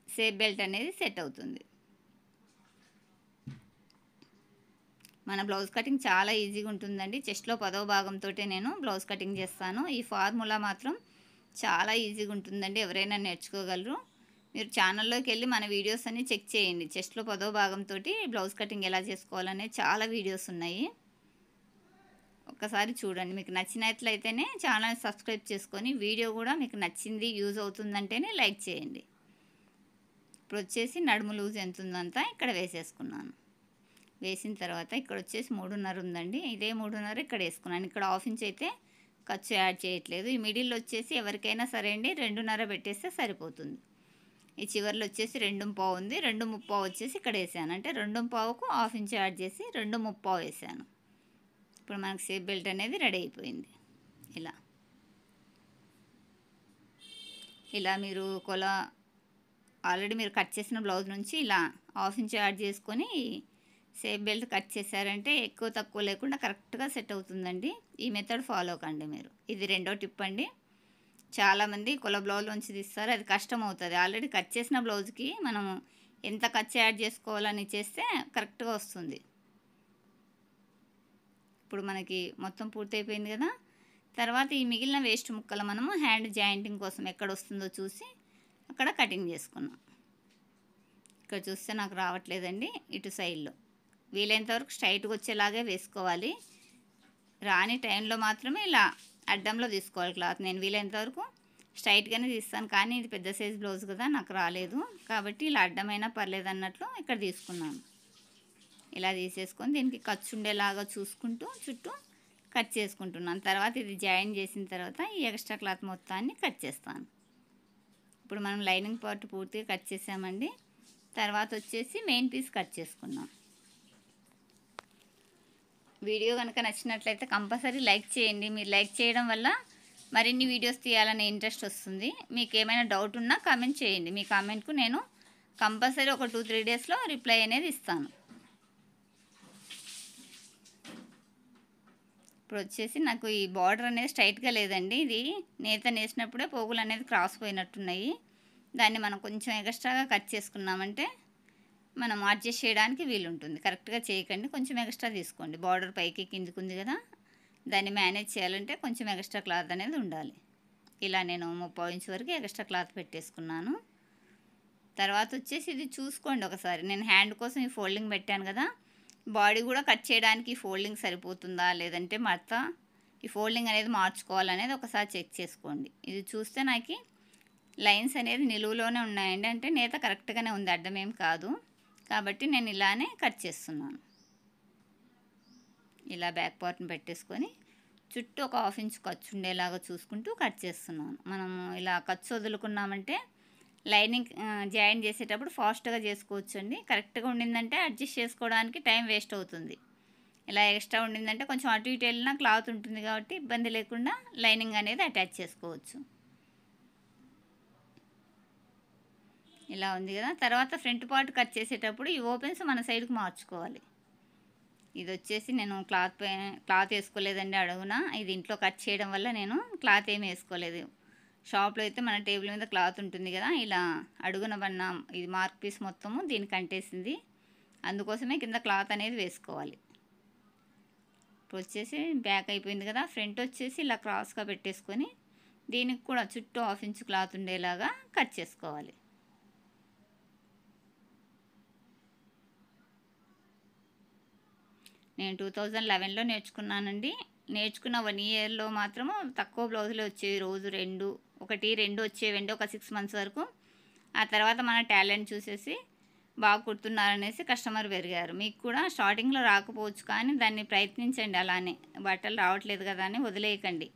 సేప్ బెల్ట్ అనేది సెట్ అవుతుంది. మన బ్లౌజ్ కటింగ్ చాలా ఈజీగా ఉంటుందండి. చెస్ట్లో 10వ భాగంతో నేను బ్లౌజ్ కటింగ్ చేస్తాను. ఈ ఫార్ములా మాత్రం చాలా ఈజీగా ఉంటుందండి, ఎవరైనా నేర్చుకోగలరు. మీరు ఛానల్లోకి వెళ్ళి మన వీడియోస్ అన్నీ చెక్ చేయండి. చెస్ట్లో 10వ భాగంతో బ్లౌజ్ కటింగ్ ఎలా చేసుకోవాలనే చాలా వీడియోస్ ఉన్నాయి, ఒక్కసారి చూడండి. మీకు నచ్చినట్లయితేనే ఛానల్ సబ్స్క్రైబ్ చేసుకొని వీడియో కూడా మీకు నచ్చింది యూజ్ అవుతుందంటేనే లైక్ చేయండి. ఇప్పుడు వచ్చేసి నడుము లూజ్ ఎంత ఉందంతా ఇక్కడ వేసేసుకున్నాను. వేసిన తర్వాత ఇక్కడ వచ్చేసి 3.5 ఉందండి, ఇదే 3.5 ఇక్కడ వేసుకున్నాను. ఇక్కడ 1/2 ఇంచ్ అయితే ఖర్చు యాడ్ చేయట్లేదు. ఈ మిడిల్లో వచ్చేసి ఎవరికైనా సరే అండి 2.5 పెట్టేస్తే సరిపోతుంది. ఈ చివర్లో వచ్చేసి 2.5 ఉంది, 2.30 వచ్చేసి ఇక్కడ వేసాను, అంటే 2.5కు 1/2 ఇంచ్ యాడ్ చేసి 2.30 వేసాను. ఇప్పుడు మనకు సేప్ బెల్ట్ అనేది రెడీ అయిపోయింది. ఇలా మీరు కొల ఆల్రెడీ మీరు కట్ చేసిన బ్లౌజ్ నుంచి ఇలా 1/2 ఇంచ్ యాడ్ చేసుకొని సేప్ బెల్ట్ కట్ చేశారంటే ఎక్కువ తక్కువ లేకుండా కరెక్ట్గా సెట్ అవుతుందండి. ఈ మెథడ్ ఫాలో కండి మీరు. ఇది 2వ టిప్ అండి. చాలామంది కొల బ్లౌజ్లోంచి తీస్తారు, అది కష్టం అవుతుంది. ఆల్రెడీ కట్ చేసిన బ్లౌజ్కి మనం ఎంత ఖర్చు యాడ్ చేసుకోవాలని చేస్తే కరెక్ట్గా వస్తుంది. ఇప్పుడు మనకి మొత్తం పూర్తయిపోయింది కదా, తర్వాత ఈ మిగిలిన వేస్ట్ ముక్కలు మనము హ్యాండ్ జాయింటింగ్ కోసం ఎక్కడ వస్తుందో చూసి అక్కడ కటింగ్ చేసుకున్నాం. ఇక్కడ చూస్తే నాకు రావట్లేదండి, ఇటు సైడ్లో వీలైనంత వరకు స్ట్రైట్గా వచ్చేలాగే వేసుకోవాలి. రాని టైంలో మాత్రమే ఇలా అడ్డంలో తీసుకోవాలి క్లాత్. నేను వీలైనంత వరకు స్ట్రైట్గానే తీస్తాను, కానీ ఇది పెద్ద సైజ్ బ్లౌజ్ కదా నాకు రాలేదు, కాబట్టి ఇలా అడ్డమైనా పర్లేదు అన్నట్లు ఇక్కడ తీసుకున్నాను. ఇలా తీసేసుకొని దీనికి ఖర్చు ఉండేలాగా చూసుకుంటూ చుట్టూ కట్ చేసుకుంటున్నాను. తర్వాత ఇది జాయిన్ చేసిన తర్వాత ఈ ఎక్స్ట్రా క్లాత్ మొత్తాన్ని కట్ చేస్తాను. ఇప్పుడు మనం లైనింగ్ పార్ట్ పూర్తిగా కట్ చేసామండి. తర్వాత వచ్చేసి మెయిన్ పీస్ కట్ చేసుకున్నాం. వీడియో కనుక నచ్చినట్లయితే కంపల్సరీ లైక్ చేయండి. మీరు లైక్ చేయడం వల్ల మరిన్ని వీడియోస్ తీయాలనే ఇంట్రెస్ట్ వస్తుంది. మీకు ఏమైనా డౌట్ ఉన్నా కామెంట్ చేయండి. మీ కామెంట్కు నేను కంపల్సరీ ఒక 2-3 డేస్లో రిప్లై అనేది ఇస్తాను. ఇప్పుడు వచ్చేసి నాకు ఈ బార్డర్ అనేది స్ట్రైట్గా లేదండి. ఇది నేత నేసినప్పుడే పోగులు అనేది క్రాస్ పోయినట్టున్నాయి. దాన్ని మనం కొంచెం ఎక్స్ట్రాగా కట్ చేసుకున్నామంటే మనం అడ్జస్ట్ చేయడానికి వీలుంటుంది. కరెక్ట్గా చేయకండి, కొంచెం ఎక్స్ట్రా తీసుకోండి. బార్డర్ పైకి కిందికి ఉంది కదా, దాన్ని మేనేజ్ చేయాలంటే కొంచెం ఎక్స్ట్రా క్లాత్ అనేది ఉండాలి. ఇలా నేను 30 ఇంచ్ వరకు ఎక్స్ట్రా క్లాత్ పెట్టేసుకున్నాను. తర్వాత వచ్చేసి ఇది చూసుకోండి ఒకసారి. నేను హ్యాండ్ కోసం ఈ ఫోల్డింగ్ పెట్టాను కదా, బాడీ కూడా కట్ చేయడానికి ఈ ఫోల్డింగ్ సరిపోతుందా లేదంటే మడత ఈ ఫోల్డింగ్ అనేది మార్చుకోవాలనేది ఒకసారి చెక్ చేసుకోండి. ఇది చూస్తే నాకు లైన్స్ అనేది నిలువులోనే ఉన్నాయండి, అంటే నేత కరెక్ట్గానే ఉంది, అడ్డమేం కాదు. కాబట్టి నేను ఇలానే కట్ చేస్తున్నాను. ఇలా బ్యాక్ పార్ట్ని పెట్టేసుకొని చుట్టూ ఒక 1/2 ఇంచ్ ఖర్చు ఉండేలాగా చూసుకుంటూ కట్ చేస్తున్నాను. మనము ఇలా ఖర్చు వదులుకున్నామంటే లైనింగ్ జాయిన్ చేసేటప్పుడు ఫాస్ట్గా చేసుకోవచ్చు అండి. కరెక్ట్గా ఉండిందంటే అడ్జస్ట్ చేసుకోవడానికి టైం వేస్ట్ అవుతుంది. ఇలా ఎక్స్ట్రా ఉండిందంటే కొంచెం అటు ఇటు వెళ్ళినా క్లాత్ ఉంటుంది కాబట్టి ఇబ్బంది లేకుండా లైనింగ్ అనేది అటాచ్ చేసుకోవచ్చు. ఇలా ఉంది కదా. తర్వాత ఫ్రంట్ పార్ట్ కట్ చేసేటప్పుడు ఈ ఓపెన్స్ మన సైడ్కి మార్చుకోవాలి. ఇది వచ్చేసి నేను క్లాత్ వేసుకోలేదండి అడుగున. ఇది ఇంట్లో కట్ చేయడం వల్ల నేను క్లాత్ ఏమి వేసుకోలేదు. షాప్లో అయితే మన టేబుల్ మీద క్లాత్ ఉంటుంది కదా, ఇలా అడుగున పడిన ఇది మార్క్ పీస్ మొత్తము దీనికి అంటేసింది. అందుకోసమే కింద క్లాత్ అనేది వేసుకోవాలి. ఇప్పుడు వచ్చేసి బ్యాక్ అయిపోయింది కదా. ఫ్రంట్ వచ్చేసి ఇలా క్రాస్గా పెట్టేసుకొని దీనికి కూడా చుట్టూ 1/2 ఇంచ్ క్లాత్ ఉండేలాగా కట్ చేసుకోవాలి. నేను 2011లో నేర్చుకున్నానండి. నేర్చుకున్న 1 ఇయర్లో మాత్రము తక్కువ బ్లౌజులు వచ్చేవి. రోజు 2 వచ్చేవండి ఒక 6 మంత్స్ వరకు. ఆ తర్వాత మన టాలెంట్ చూసేసి బాగా కుడుతున్నారనేసి కస్టమర్ పెరిగారు. మీకు కూడా స్టార్టింగ్లో రాకపోవచ్చు, కానీ దాన్ని ప్రయత్నించండి. అలానే బట్టలు రావట్లేదు కదా అని వదిలేయకండి.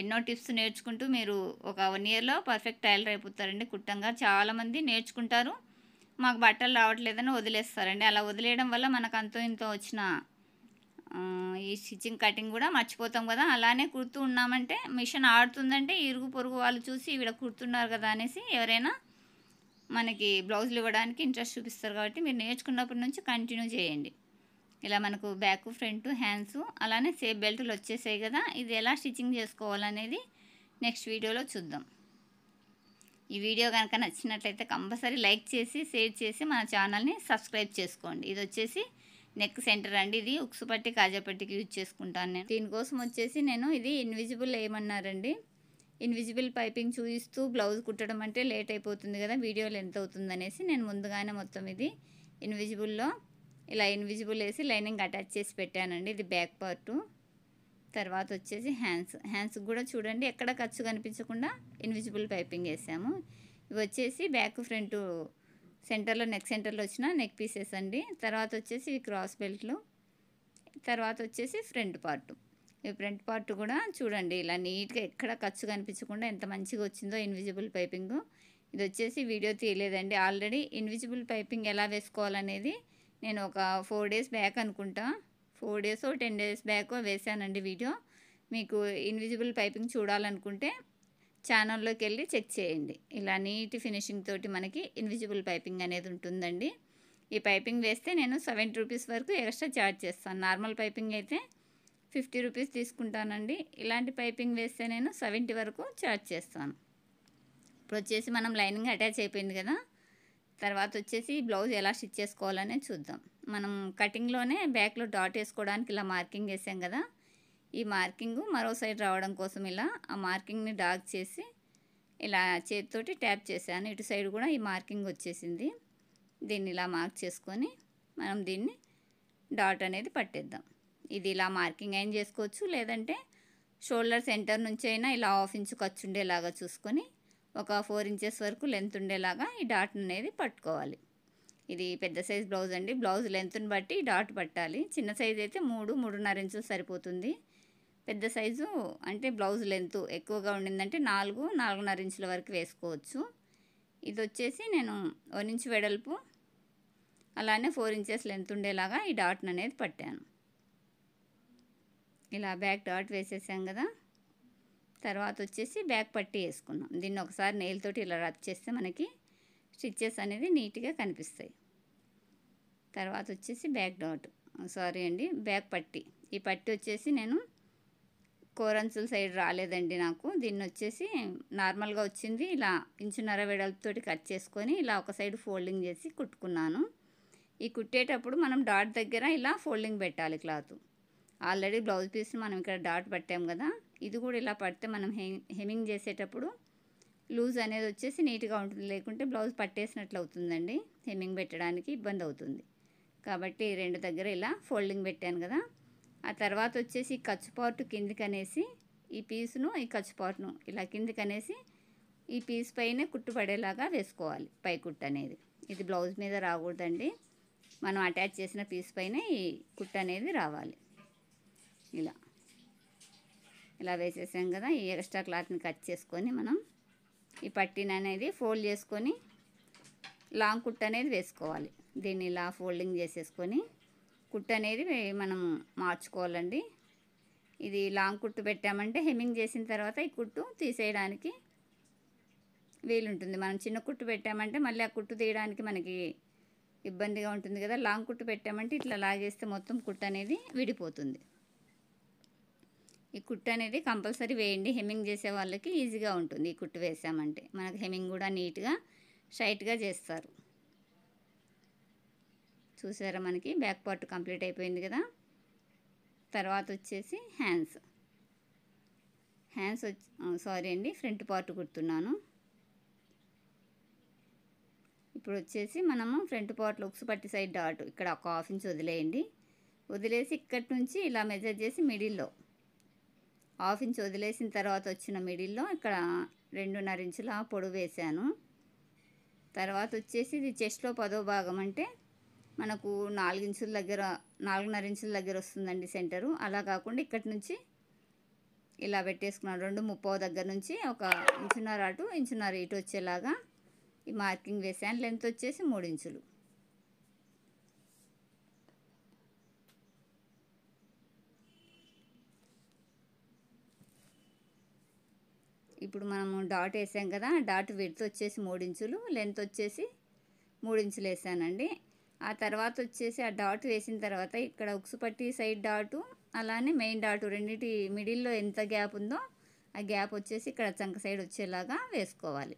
ఎన్నో టిప్స్ నేర్చుకుంటూ మీరు ఒక 1 ఇయర్లో పర్ఫెక్ట్ టైలర్ అయిపోతారండి. కుట్టంగా చాలామంది నేర్చుకుంటారు, మాకు బట్టలు రావట్లేదని వదిలేస్తారండి. అలా వదిలేయడం వల్ల మనకు అంతో ఇంతో వచ్చిన ఈ స్టిచ్చింగ్ కటింగ్ కూడా మర్చిపోతాం కదా. అలానే కుడుతూ ఉన్నామంటే మిషన్ ఆడుతుందంటే ఇరుగు పొరుగు వాళ్ళు చూసి ఈవిడ కుడుతున్నారు కదా అనేసి ఎవరైనా మనకి బ్లౌజులు ఇవ్వడానికి ఇంట్రెస్ట్ చూపిస్తారు. కాబట్టి మీరు నేర్చుకున్నప్పటి నుంచి కంటిన్యూ చేయండి. ఇలా మనకు బ్యాక్, ఫ్రంట్, హ్యాండ్స్ అలానే సేఫ్ బెల్టులు వచ్చేసాయి కదా. ఇది ఎలా స్టిచ్చింగ్ చేసుకోవాలనేది నెక్స్ట్ వీడియోలో చూద్దాం. ఈ వీడియో కనుక నచ్చినట్లయితే కంపల్సరీ లైక్ చేసి షేర్ చేసి మన ఛానల్ని సబ్స్క్రైబ్ చేసుకోండి. ఇది వచ్చేసి నెక్ సెంటర్ అండి. ఇది ఉక్సు పట్టి కాజా పట్టికి యూజ్ చేసుకుంటాను నేను. దీనికోసం వచ్చేసి నేను ఇది ఇన్విజిబుల్ వేయమన్నారండి. ఇన్విజిబుల్ పైపింగ్ చూపిస్తూ బ్లౌజ్ కుట్టడం అంటే లేట్ అయిపోతుంది కదా, వీడియో లెంత్ అవుతుంది అనేసి నేను ముందుగానే మొత్తం ఇది ఇన్విజిబుల్లో ఇలా ఇన్విజిబుల్ వేసి లైనింగ్ అటాచ్ చేసి పెట్టానండి. ఇది బ్యాక్ పార్టు. తర్వాత వచ్చేసి హ్యాండ్స్కి కూడా చూడండి ఎక్కడ ఖర్చు కనిపించకుండా ఇన్విజిబుల్ పైపింగ్ వేసాము. ఇవి వచ్చేసి బ్యాక్ ఫ్రంట్ సెంటర్లో నెక్ సెంటర్లో వచ్చిన నెక్ పీసెస్ అండి. తర్వాత వచ్చేసి ఇవి క్రాస్ బెల్ట్లు. తర్వాత వచ్చేసి ఫ్రంట్ పార్ట్. ఈ ఫ్రంట్ పార్ట్ కూడా చూడండి ఇలా నీట్గా ఎక్కడ ఖర్చు కనిపించకుండా ఎంత మంచిగా వచ్చిందో ఇన్విజిబుల్ పైపింగ్. ఇది వచ్చేసి వీడియో తీయలేదండి. ఆల్రెడీ ఇన్విజిబుల్ పైపింగ్ ఎలా వేసుకోవాలనేది నేను ఒక 4 డేస్ బ్యాక్ అనుకుంటా, 4 డేస్ 10 డేస్ బ్యాక్ వేసానండి వీడియో. మీకు ఇన్విజిబుల్ పైపింగ్ చూడాలనుకుంటే ఛానల్లోకి వెళ్ళి చెక్ చేయండి. ఇలా నీట్ ఫినిషింగ్ తోటి మనకి ఇన్విజిబుల్ పైపింగ్ అనేది ఉంటుందండి. ఈ పైపింగ్ వేస్తే నేను 70 రూపీస్ వరకు ఎక్స్ట్రా ఛార్జ్ చేస్తాను. నార్మల్ పైపింగ్ అయితే 50 రూపీస్ తీసుకుంటానండి. ఇలాంటి పైపింగ్ వేస్తే నేను 70 వరకు ఛార్జ్ చేస్తాను. ఇప్పుడు వచ్చేసి మనం లైనింగ్ అటాచ్ అయిపోయింది కదా. తర్వాత వచ్చేసి బ్లౌజ్ ఎలా స్టిచ్ చేసుకోవాలనే చూద్దాం. మనం కటింగ్లోనే బ్యాక్లో డాట్ వేసుకోవడానికి ఇలా మార్కింగ్ వేసాం కదా, ఈ మార్కింగ్ మరో సైడ్ రావడం కోసం ఇలా ఆ మార్కింగ్ని డార్క్ చేసి ఇలా చేతితోటి ట్యాప్ చేశాను. ఇటు సైడ్ కూడా ఈ మార్కింగ్ వచ్చేసింది. దీన్ని ఇలా మార్క్ చేసుకొని మనం దీన్ని డాట్ అనేది పట్టేద్దాం. ఇది ఇలా మార్కింగ్ అయినా చేసుకోవచ్చు, లేదంటే షోల్డర్ సెంటర్ నుంచి అయినా ఇలా 1/2 ఇంచ్ ఖర్చు ఉండేలాగా చూసుకొని ఒక 4 ఇంచెస్ వరకు లెంత్ ఉండేలాగా ఈ డాట్ అనేది పట్టుకోవాలి. ఇది పెద్ద సైజ్ బ్లౌజ్ అండి. బ్లౌజ్ లెంత్ని బట్టి డాట్ పట్టాలి. చిన్న సైజ్ అయితే 3-3.5 ఇంచులు సరిపోతుంది. పెద్ద సైజు అంటే బ్లౌజ్ లెంత్ ఎక్కువగా ఉండిందంటే 4-4.5 ఇంచుల వరకు వేసుకోవచ్చు. ఇది వచ్చేసి నేను 1 ఇంచ్ వెడల్పు అలానే 4 ఇంచెస్ లెంత్ ఉండేలాగా ఈ డాట్ని అనేది పట్టాను. ఇలా బ్యాక్ డాట్ వేసేసాం కదా. తర్వాత వచ్చేసి బ్యాక్ పట్టి వేసుకున్నాం. దీన్ని ఒకసారి నెయిల్ తోటి ఇలా రబ్ చేస్తే మనకి స్టిచ్చెస్ అనేది నీట్గా కనిపిస్తాయి. తర్వాత వచ్చేసి బ్యాక్ డాట్ బ్యాక్ పట్టి. ఈ పట్టి వచ్చేసి నేను కోరంచుల సైడ్ రాలేదండి నాకు. దీన్ని వచ్చేసి నార్మల్గా వచ్చింది. ఇలా ఇంచున్నర వెడల్పుతోటి కట్ చేసుకొని ఇలా ఒక సైడ్ ఫోల్డింగ్ చేసి కుట్టుకున్నాను. ఈ కుట్టేటప్పుడు మనం డాట్ దగ్గర ఇలా ఫోల్డింగ్ పెట్టాలి క్లాత్. ఆల్రెడీ బ్లౌజ్ పీస్ మనం ఇక్కడ డాట్ పట్టాం కదా, ఇది కూడా ఇలా పడితే మనం హెమ్మింగ్ చేసేటప్పుడు లూజ్ అనేది వచ్చేసి నీట్గా ఉంటుంది. లేకుంటే బ్లౌజ్ పట్టేసినట్లు అవుతుందండి, హెమ్మింగ్ పెట్టడానికి ఇబ్బంది అవుతుంది. కాబట్టి రెండు దగ్గర ఇలా ఫోల్డింగ్ పెట్టాను కదా. ఆ తర్వాత వచ్చేసి ఈ ఖర్చు పార్ట్ కిందికి అనేసి ఈ పీస్ను ఈ ఖర్చు పార్ట్ను ఇలా కిందికి అనేసి ఈ పీస్ పైన కుట్టు పడేలాగా వేసుకోవాలి. పై కుట్టు అనేది ఇది బ్లౌజ్ మీద రాకూడదండి, మనం అటాచ్ చేసిన పీస్ పైన ఈ కుట్టు అనేది రావాలి. ఇలా ఇలా వేసేసాం కదా. ఈ ఎక్స్ట్రా క్లాత్ని కట్ చేసుకొని మనం ఈ పట్టీని అనేది ఫోల్డ్ చేసుకొని లాంగ్ కుట్టు అనేది వేసుకోవాలి. దీన్ని ఇలా ఫోల్డింగ్ చేసేసుకొని కుట్టు అనేది మనం మార్చుకోవాలండి. ఇది లాంగ్ కుట్టు పెట్టామంటే హెమ్మింగ్ చేసిన తర్వాత ఈ కుట్టు తీసేయడానికి వీలుంటుంది. మనం చిన్న కుట్టు పెట్టామంటే మళ్ళీ ఆ కుట్టు తీయడానికి మనకి ఇబ్బందిగా ఉంటుంది కదా. లాంగ్ కుట్టు పెట్టామంటే ఇట్లా లాగేస్తే మొత్తం కుట్టు అనేది విడిపోతుంది. ఈ కుట్టు అనేది కంపల్సరీ వేయండి, హెమ్మింగ్ చేసే వాళ్ళకి ఈజీగా ఉంటుంది. ఈ కుట్టు వేసామంటే మనకు హెమ్మింగ్ కూడా నీట్గా స్ట్రైట్గా చేస్తారు. చూసారా, మనకి బ్యాక్ పార్ట్ కంప్లీట్ అయిపోయింది కదా. తర్వాత వచ్చేసి హ్యాండ్స్ సారీ అండి, ఫ్రంట్ పార్ట్ కుడుతున్నాను. ఇప్పుడు వచ్చేసి మనము ఫ్రంట్ పార్ట్లో ఉక్సు పట్టి సైడ్ డాట్ ఇక్కడ ఒక 1/2 ఇంచ్ వదిలేయండి. వదిలేసి ఇక్కడి నుంచి ఇలా మెజర్ చేసి మిడిల్లో 1/2 ఇంచ్ వదిలేసిన తర్వాత వచ్చిన మిడిల్లో ఇక్కడ 2.5 ఇంచుల పొడవు వేసాను. తర్వాత వచ్చేసి ఇది చెస్ట్లో 10వ భాగం అంటే మనకు 4 ఇంచుల దగ్గర 4.5 ఇంచుల దగ్గర వస్తుందండి సెంటరు. అలా కాకుండా ఇక్కడి నుంచి ఇలా పెట్టేసుకున్నాను. 2.30 దగ్గర నుంచి ఒక 1.5 ఇంచున్నర అటు 1.5 ఇంచున్నర ఇటు వచ్చేలాగా ఈ మార్కింగ్ వేసాను. లెంత్ వచ్చేసి 3 ఇంచులు. ఇప్పుడు మనము డాట్ వేసాం కదా, డాట్ విడ్త్ వచ్చేసి 3 ఇంచులు, లెంత్ వచ్చేసి 3 ఇంచులు వేసానండి. ఆ తర్వాత వచ్చేసి ఆ డాట్ వేసిన తర్వాత ఇక్కడ ఉక్సు పట్టి సైడ్ డాటు అలానే మెయిన్ డాటు రెండింటి మిడిల్లో ఎంత గ్యాప్ ఉందో ఆ గ్యాప్ వచ్చేసి ఇక్కడ చంక సైడ్ వచ్చేలాగా వేసుకోవాలి.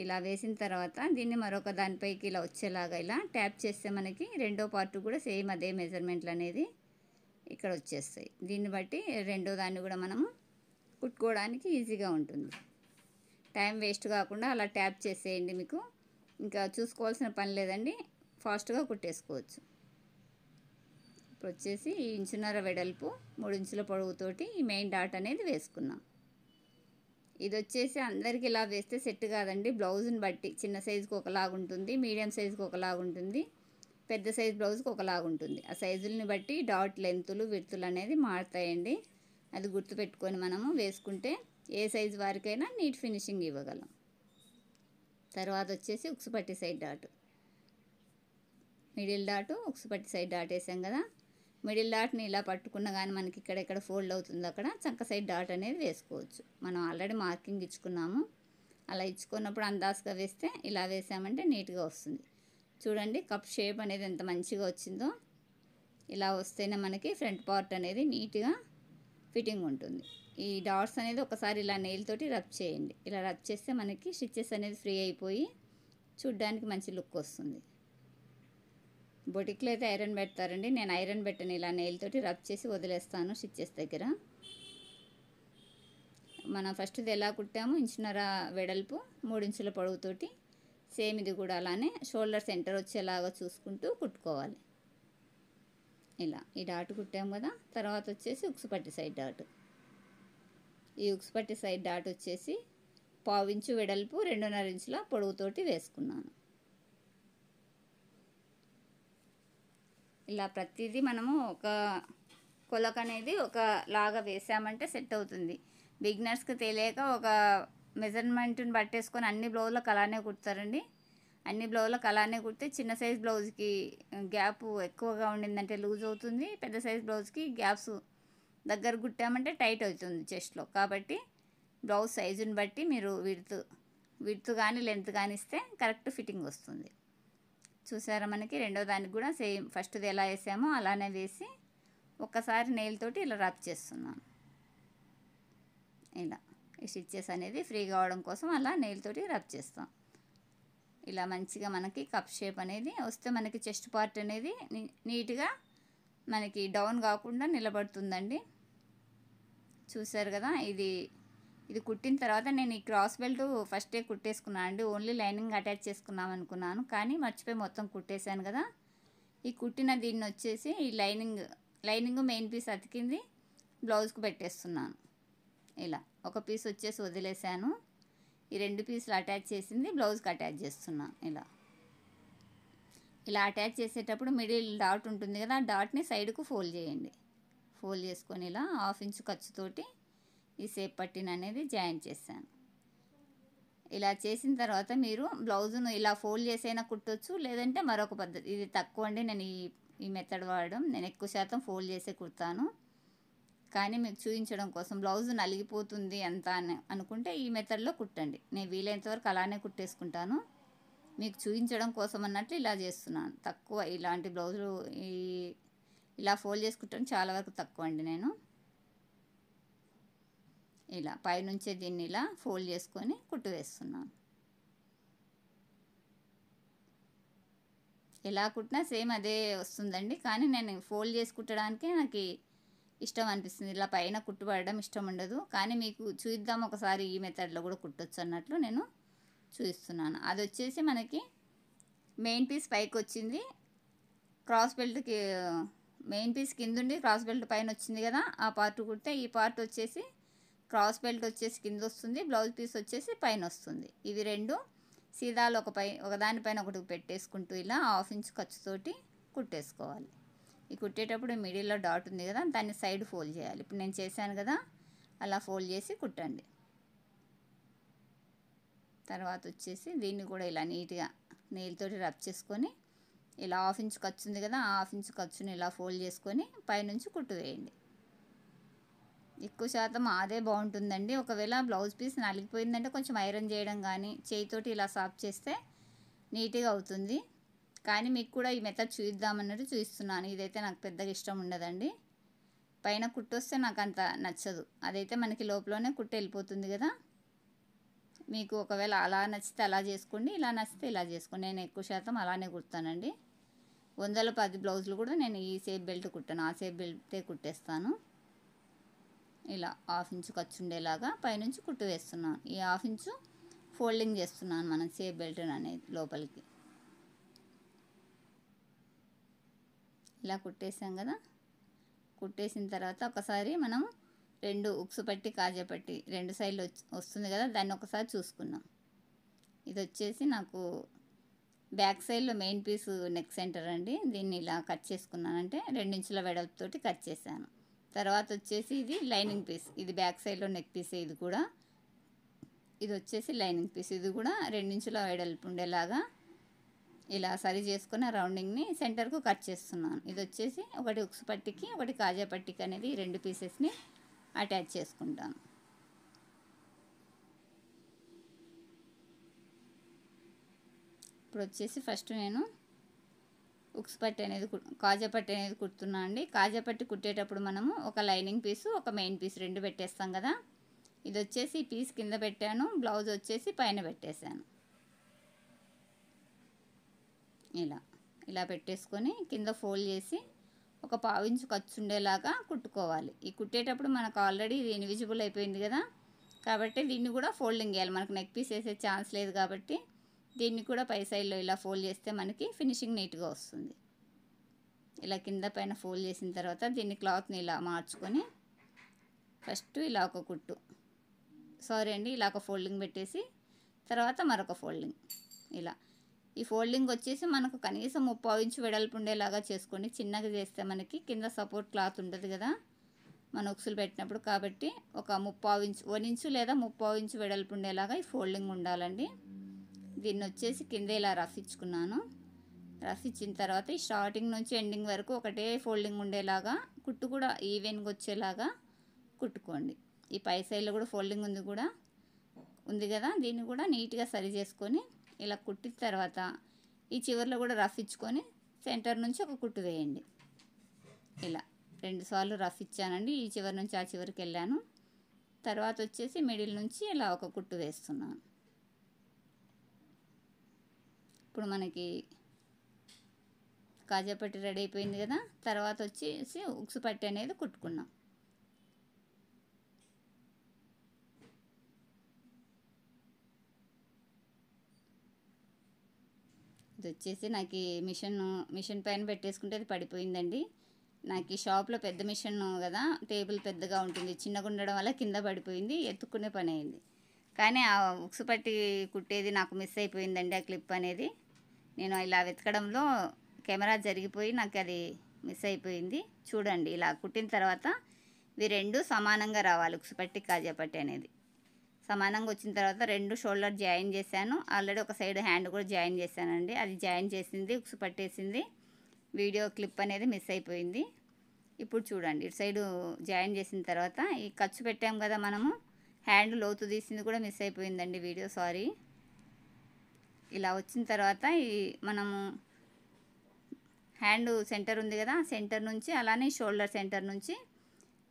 ఇలా వేసిన తర్వాత దీన్ని మరొక దానిపైకి ఇలా వచ్చేలాగా ఇలా ట్యాప్ చేస్తే మనకి రెండో పార్ట్ కూడా సేమ్ అదే మెజర్మెంట్లు అనేది ఇక్కడ వచ్చేస్తాయి. దీన్ని బట్టి రెండో దాన్ని కూడా మనము కుట్టుకోవడానికి ఈజీగా ఉంటుంది. టైం వేస్ట్ కాకుండా అలా ట్యాప్ చేసేయండి, మీకు ఇంకా చూసుకోవాల్సిన పని లేదండి, ఫాస్ట్గా కుట్టేసుకోవచ్చు. ఇప్పుడు వచ్చేసి ఈ 1.5 ఇంచున్నర వెడల్పు 3 ఇంచుల పొడవుతోటి ఈ మెయిన్ డాట్ అనేది వేసుకున్నాం. ఇది వచ్చేసి అందరికి ఇలా వేస్తే సెట్ కాదండి, బ్లౌజ్ని బట్టి చిన్న సైజుకి ఒకలాగా ఉంటుంది, మీడియం సైజుకి ఒకలాగా ఉంటుంది, పెద్ద సైజు బ్లౌజ్కి ఒకలాగా ఉంటుంది. ఆ సైజుల్ని బట్టి డాట్ లెంతులు విడ్తులు అనేది మారుతాయండి. అది గుర్తుపెట్టుకొని మనము వేసుకుంటే ఏ సైజు వారికైనా నీట్ ఫినిషింగ్ ఇవ్వగలం. తర్వాత వచ్చేసి ఉక్సు పట్టి సైడ్ డాట్ మిడిల్ డాటు ఉక్సు పట్టి సైడ్ డాట్ వేసాం కదా. మిడిల్ డాట్ని ఇలా పట్టుకున్న కానీ మనకి ఇక్కడ ఫోల్డ్ అవుతుంది అక్కడ చంక సైడ్ డాట్ అనేది వేసుకోవచ్చు. మనం ఆల్రెడీ మార్కింగ్ ఇచ్చుకున్నాము, అలా ఇచ్చుకున్నప్పుడు అందాజుగా వేస్తే ఇలా వేసామంటే నీట్గా వస్తుంది. చూడండి కప్ షేప్ అనేది ఎంత మంచిగా వచ్చిందో. ఇలా వస్తేనే మనకి ఫ్రంట్ పార్ట్ అనేది నీట్గా ఫిట్టింగ్ ఉంటుంది. ఈ డాట్స్ అనేది ఒకసారి ఇలా నెయిల్ తోటి రబ్ చేయండి. ఇలా రబ్ చేస్తే మనకి స్టిచ్చెస్ అనేది ఫ్రీ అయిపోయి చూడ్డానికి మంచి లుక్ వస్తుంది. బొటిక్లో అయితే ఐరన్ పెడతారండి, నేను ఐరన్ పెట్టను, ఇలా నెయిల్ తోటి రబ్ చేసి వదిలేస్తాను స్టిచ్చెస్ దగ్గర. మనం ఫస్ట్ ఇది ఎలా కుట్టాము, 1.5 ఇంచున్నర వెడల్పు 3 ఇంచుల పొడవుతోటి సేమ్ ఇది కూడా అలానే షోల్డర్ సెంటర్ వచ్చేలాగా చూసుకుంటూ కుట్టుకోవాలి. ఇలా ఈ డాట్ కుట్టాము కదా. తర్వాత వచ్చేసి ఉక్సు పట్టి సైడ్ డాట్, ఈ ఉక్సు పట్టి సైడ్ డాట్ వచ్చేసి 1/2 ఇంచు వెడల్పు 2.5 ఇంచుల పొడవుతోటి వేసుకున్నాను. ఇలా ప్రతిదీ మనము ఒక కొలక అనేది ఒక లాగా వేసామంటే సెట్ అవుతుంది. బిగినర్స్కి తెలియక ఒక మెజర్మెంట్ని పట్టేసుకొని అన్ని బ్లౌజులకు అలానే కుడతారండి. అన్ని బ్లౌజులకు అలానే కుడితే చిన్న సైజ్ బ్లౌజ్కి గ్యాప్ ఎక్కువగా ఉండిందంటే లూజ్ అవుతుంది, పెద్ద సైజ్ బ్లౌజ్కి గ్యాప్స్ దగ్గర కుట్టామంటే టైట్ అవుతుంది చెస్ట్లో. కాబట్టి బ్లౌజ్ సైజుని బట్టి మీరు విడ్త్ కానీ లెంత్ కానీ ఇస్తే కరెక్ట్ ఫిట్టింగ్ వస్తుంది. చూసారా, మనకి రెండో దానికి కూడా సేమ్ ఫస్ట్ది ఎలా వేసామో అలానే వేసి ఒక్కసారి నెయిల్ తోటి ఇలా రబ్ చేస్తున్నాను. స్టిచ్చెస్ అనేది ఫ్రీగా అవడం కోసం అలా నెయిల్ తోటి రబ్ చేస్తాం. ఇలా మంచిగా మనకి కప్ షేప్ అనేది వస్తే మనకి చెస్ట్ పార్ట్ అనేది నీట్గా మనకి డౌన్ కాకుండా నిలబడుతుందండి. చూసారు కదా, ఇది కుట్టిన తర్వాత నేను ఈ క్రాస్ బెల్ట్ ఫస్టే కుట్టేసుకున్నాను అండి. ఓన్లీ లైనింగ్ అటాచ్ చేసుకున్నాం అనుకున్నాను, కానీ మర్చిపోయి మొత్తం కుట్టేశాను కదా. ఈ కుట్టిన దీన్ని వచ్చేసి ఈ లైనింగ్ మెయిన్ పీస్ అతికింది బ్లౌజ్కి పెట్టేస్తున్నాను. ఇలా ఒక పీస్ వచ్చేసి వదిలేసాను, ఈ 2 పీసులు అటాచ్ చేసింది బ్లౌజ్కి అటాచ్ చేస్తున్నాను. ఇలా అటాచ్ చేసేటప్పుడు మిడిల్ డాట్ ఉంటుంది కదా, ఆ డాట్ని సైడ్కు ఫోల్డ్ చేయండి. ఫోల్డ్ చేసుకొని ఇలా 1/2 ఇంచ్ ఖర్చుతోటి ఈ సేప్ పట్టీని అనేది జాయిన్ చేశాను. ఇలా చేసిన తర్వాత మీరు బ్లౌజును ఇలా ఫోల్డ్ చేసైనా కుట్టొచ్చు, లేదంటే మరొక పద్ధతి. ఇది తక్కువ అండి, నేను ఈ మెథడ్ వాడడం. నేను ఎక్కువ శాతం ఫోల్డ్ చేసే కుడతాను, కానీ మీకు చూపించడం కోసం బ్లౌజ్ నలిగిపోతుంది అంత అని అనుకుంటే ఈ మెథడ్లో కుట్టండి. నేను వీలైనంత వరకు అలానే కుట్టేసుకుంటాను. మీకు చూపించడం కోసం అన్నట్లు ఇలా చేస్తున్నాను. తక్కువ ఇలాంటి బ్లౌజులు ఇలా ఫోల్డ్ చేసుకుంటాను చాలా వరకు తక్కువ అండి. నేను ఇలా పైనుంచే దీన్ని ఇలా ఫోల్డ్ చేసుకొని కుట్టు వేస్తున్నాను. ఎలా కుట్టినా సేమ్ అదే వస్తుందండి, కానీ నేను ఫోల్డ్ చేసి కుట్టడానికి నాకు ఇష్టం అనిపిస్తుంది. ఇలా పైన కుట్టుపడడం ఇష్టం ఉండదు, కానీ మీకు చూద్దాం ఒకసారి ఈ మెథడ్లో కూడా కుట్టొచ్చు అన్నట్లు నేను చూపిస్తున్నాను. అది వచ్చేసి మనకి మెయిన్ పీస్ పైకి వచ్చింది, క్రాస్ బెల్ట్కి మెయిన్ పీస్ కిందుండి క్రాస్ బెల్ట్ పైన వచ్చింది కదా, ఆ పార్ట్ కుడితే ఈ పార్ట్ వచ్చేసి క్రాస్ బెల్ట్ వచ్చేసి కింద వస్తుంది, బ్లౌజ్ పీస్ వచ్చేసి పైన వస్తుంది. ఇవి రెండు సీదాలు ఒకదానిపైన ఒకటి పెట్టేసుకుంటూ ఇలా 1/2 ఇంచ్ ఖర్చుతోటి కుట్టేసుకోవాలి. ఈ కుట్టేటప్పుడు మిడిల్లో డాట్ ఉంది కదా, దాన్ని సైడ్ ఫోల్డ్ చేయాలి. ఇప్పుడు నేను చేశాను కదా, అలా ఫోల్డ్ చేసి కుట్టండి. తర్వాత వచ్చేసి దీన్ని కూడా ఇలా నీట్గా నెయిల్ తోటి రబ్ చేసుకొని ఇలా 1/2 ఇంచ్ ఖర్చు ఉంది కదా, ఆ 1/2 ఇంచ్ ఖర్చుని ఇలా ఫోల్డ్ చేసుకొని పైనుంచి కుట్టు వేయండి. ఎక్కువ శాతం అదే బాగుంటుందండి. ఒకవేళ బ్లౌజ్ పీస్ నలిగిపోయిందంటే కొంచెం ఐరన్ చేయడం కానీ చేయితోటి ఇలా సాఫ్ చేస్తే నీట్గా అవుతుంది. కానీ మీకు కూడా ఈ మెథడ్ చూద్దామన్నట్టు చూపిస్తున్నాను. ఇదైతే నాకు పెద్దగా ఇష్టం ఉండదండి. పైన కుట్టు వస్తే నాకు అంత నచ్చదు, అదైతే మనకి లోపలనే కుట్టు వెళ్ళిపోతుంది కదా. మీకు ఒకవేళ అలా నచ్చితే అలా చేసుకోండి, ఇలా నచ్చితే ఇలా చేసుకోండి. నేను ఎక్కువ శాతం అలానే కుడతానండి. 110 బ్లౌజులు కూడా నేను ఈ సేప్ బెల్ట్ కుట్టాను, ఆ సేప్ బెల్టే కుట్టేస్తాను. ఇలా 1/2 ఇంచ్ ఖర్చు ఉండేలాగా పైనుంచి కుట్టు వేస్తున్నాను. ఈ 1/2 ఇంచు ఫోల్డింగ్ చేస్తున్నాను మనం సేప్ బెల్ట్ అనేది లోపలికి. ఇలా కుట్టేసాం కదా, కుట్టేసిన తర్వాత ఒకసారి మనం 2 ఉక్సు పట్టి కాజా పట్టి 2 సైడ్లు వస్తుంది కదా, దాన్ని ఒకసారి చూసుకున్నాం. ఇది వచ్చేసి నాకు బ్యాక్ సైడ్లో మెయిన్ పీస్ నెక్ సెంటర్ అండి. దీన్ని ఇలా కట్ చేసుకున్నానంటే 2 ఇంచుల వెడల్పుతోటి కట్ చేశాను. తర్వాత వచ్చేసి ఇది లైనింగ్ పీస్, ఇది బ్యాక్ సైడ్లో నెక్ పీస్. ఇది వచ్చేసి లైనింగ్ పీస్, ఇది కూడా 2 ఇంచుల వెడల్పు ఉండేలాగా ఇలా సరి చేసుకున్న రౌండింగ్ని సెంటర్కు కట్ చేస్తున్నాను. ఇది వచ్చేసి ఒకటి ఉక్సు పట్టికి ఒకటి కాజా పట్టికి అనేది ఈ 2 పీసెస్ని అటాచ్ చేసుకుంటాను. ఇప్పుడు వచ్చేసి ఫస్ట్ నేను ఉక్స్ పట్టి అనేది కాజా పట్టి అనేది కుడుతున్నా అండి. కాజా పట్టి కుట్టేటప్పుడు మనము ఒక లైనింగ్ పీసు ఒక మెయిన్ పీస్ 2 పెట్టేస్తాం కదా. ఇది వచ్చేసి పీస్ కింద పెట్టాను, బ్లౌజ్ వచ్చేసి పైన పెట్టేశాను. ఇలా పెట్టేసుకొని కింద ఫోల్డ్ చేసి ఒక 1/2 ఇంచు ఖర్చు ఉండేలాగా కుట్టుకోవాలి. ఈ కుట్టేటప్పుడు మనకు ఆల్రెడీ ఇది ఇన్విజిబుల్ అయిపోయింది కదా, కాబట్టి దీన్ని కూడా ఫోల్డింగ్ చేయాలి. మనకు నెక్ పీస్ వేసే ఛాన్స్ లేదు కాబట్టి దీన్ని కూడా పై సైడ్లో ఇలా ఫోల్డ్ చేస్తే మనకి ఫినిషింగ్ నీట్గా వస్తుంది. ఇలా కింద పైన ఫోల్డ్ చేసిన తర్వాత దీన్ని క్లాత్ని ఇలా మార్చుకొని ఫస్ట్ ఇలా ఒక కుట్టు, ఇలా ఒక ఫోల్డింగ్ పెట్టేసి తర్వాత మరొక ఫోల్డింగ్. ఈ ఫోల్డింగ్ వచ్చేసి మనకు కనీసం 3/4 ఇంచు వెడల్పు ఉండేలాగా చేసుకోండి. చిన్నగా చేస్తే మనకి కింద సపోర్ట్ క్లాత్ ఉంటుంది కదా మన ఉక్సులు పెట్టినప్పుడు, కాబట్టి ఒక 3/4 ఇంచు 1 ఇంచు లేదా 3/4 ఇంచు వెడల్పు ఉండేలాగా ఈ ఫోల్డింగ్ ఉండాలండి. దీన్ని వచ్చేసి కింద ఇలా రఫ్ ఇచ్చుకున్నాను. రఫ్ ఇచ్చిన తర్వాత ఈ స్టార్టింగ్ నుంచి ఎండింగ్ వరకు ఒకటే ఫోల్డింగ్ ఉండేలాగా కుట్టు కూడా ఈవెన్గా వచ్చేలాగా కుట్టుకోండి. ఈ పై సైడ్లో కూడా ఫోల్డింగ్ ఉంది కదా, దీన్ని కూడా నీట్గా సరి చేసుకొని ఇలా కుట్టిన తర్వాత ఈ చివరిలో కూడా రఫ్ ఇచ్చుకొని సెంటర్ నుంచి ఒక కుట్టు వేయండి. ఇలా 2 సార్లు రఫ్ ఇచ్చానండి, ఈ చివరి నుంచి ఆ చివరికి వెళ్ళాను. తర్వాత వచ్చేసి మిడిల్ నుంచి ఇలా ఒక కుట్టు వేస్తున్నాను. ఇప్పుడు మనకి కాజా పట్టి రెడీ అయిపోయింది కదా. తర్వాత వచ్చేసి ఉక్సు పట్టి అనేది కుట్టుకున్నాం. ఇది వచ్చేసి నాకు మిషన్ పైన పెట్టేసుకుంటే అది పడిపోయిందండి. నాకు ఈ షాప్లో పెద్ద మిషన్ కదా, టేబుల్ పెద్దగా ఉంటుంది, చిన్నగా ఉండడం వల్ల కింద పడిపోయింది, ఎత్తుక్కునే పని అయింది. కానీ ఆ ఉక్సు పట్టి కుట్టేది నాకు మిస్ అయిపోయిందండి. ఆ క్లిప్ అనేది నేను ఇలా వెతకడంలో కెమెరా జరిగిపోయి నాకు అది మిస్ అయిపోయింది. చూడండి, ఇలా కుట్టిన తర్వాత ఇవి రెండు సమానంగా రావాలి. ఉక్సు పట్టి కాజా పట్టి అనేది సమానంగా వచ్చిన తర్వాత రెండు షోల్డర్ జాయిన్ చేశాను. ఆల్రెడీ ఒక సైడ్ హ్యాండ్ కూడా జాయిన్ చేశానండి. అది జాయిన్ చేసింది ఉక్సు పట్టేసింది, వీడియో క్లిప్ అనేది మిస్ అయిపోయింది. ఇప్పుడు చూడండి, ఇటు సైడు జాయిన్ చేసిన తర్వాత ఈ ఖర్చు పెట్టాం కదా మనము, హ్యాండ్ లోతు తీసింది కూడా మిస్ అయిపోయిందండి వీడియో, సారీ. ఇలా వచ్చిన తర్వాత ఈ మనము హ్యాండ్ సెంటర్ ఉంది కదా, సెంటర్ నుంచి అలానే షోల్డర్ సెంటర్ నుంచి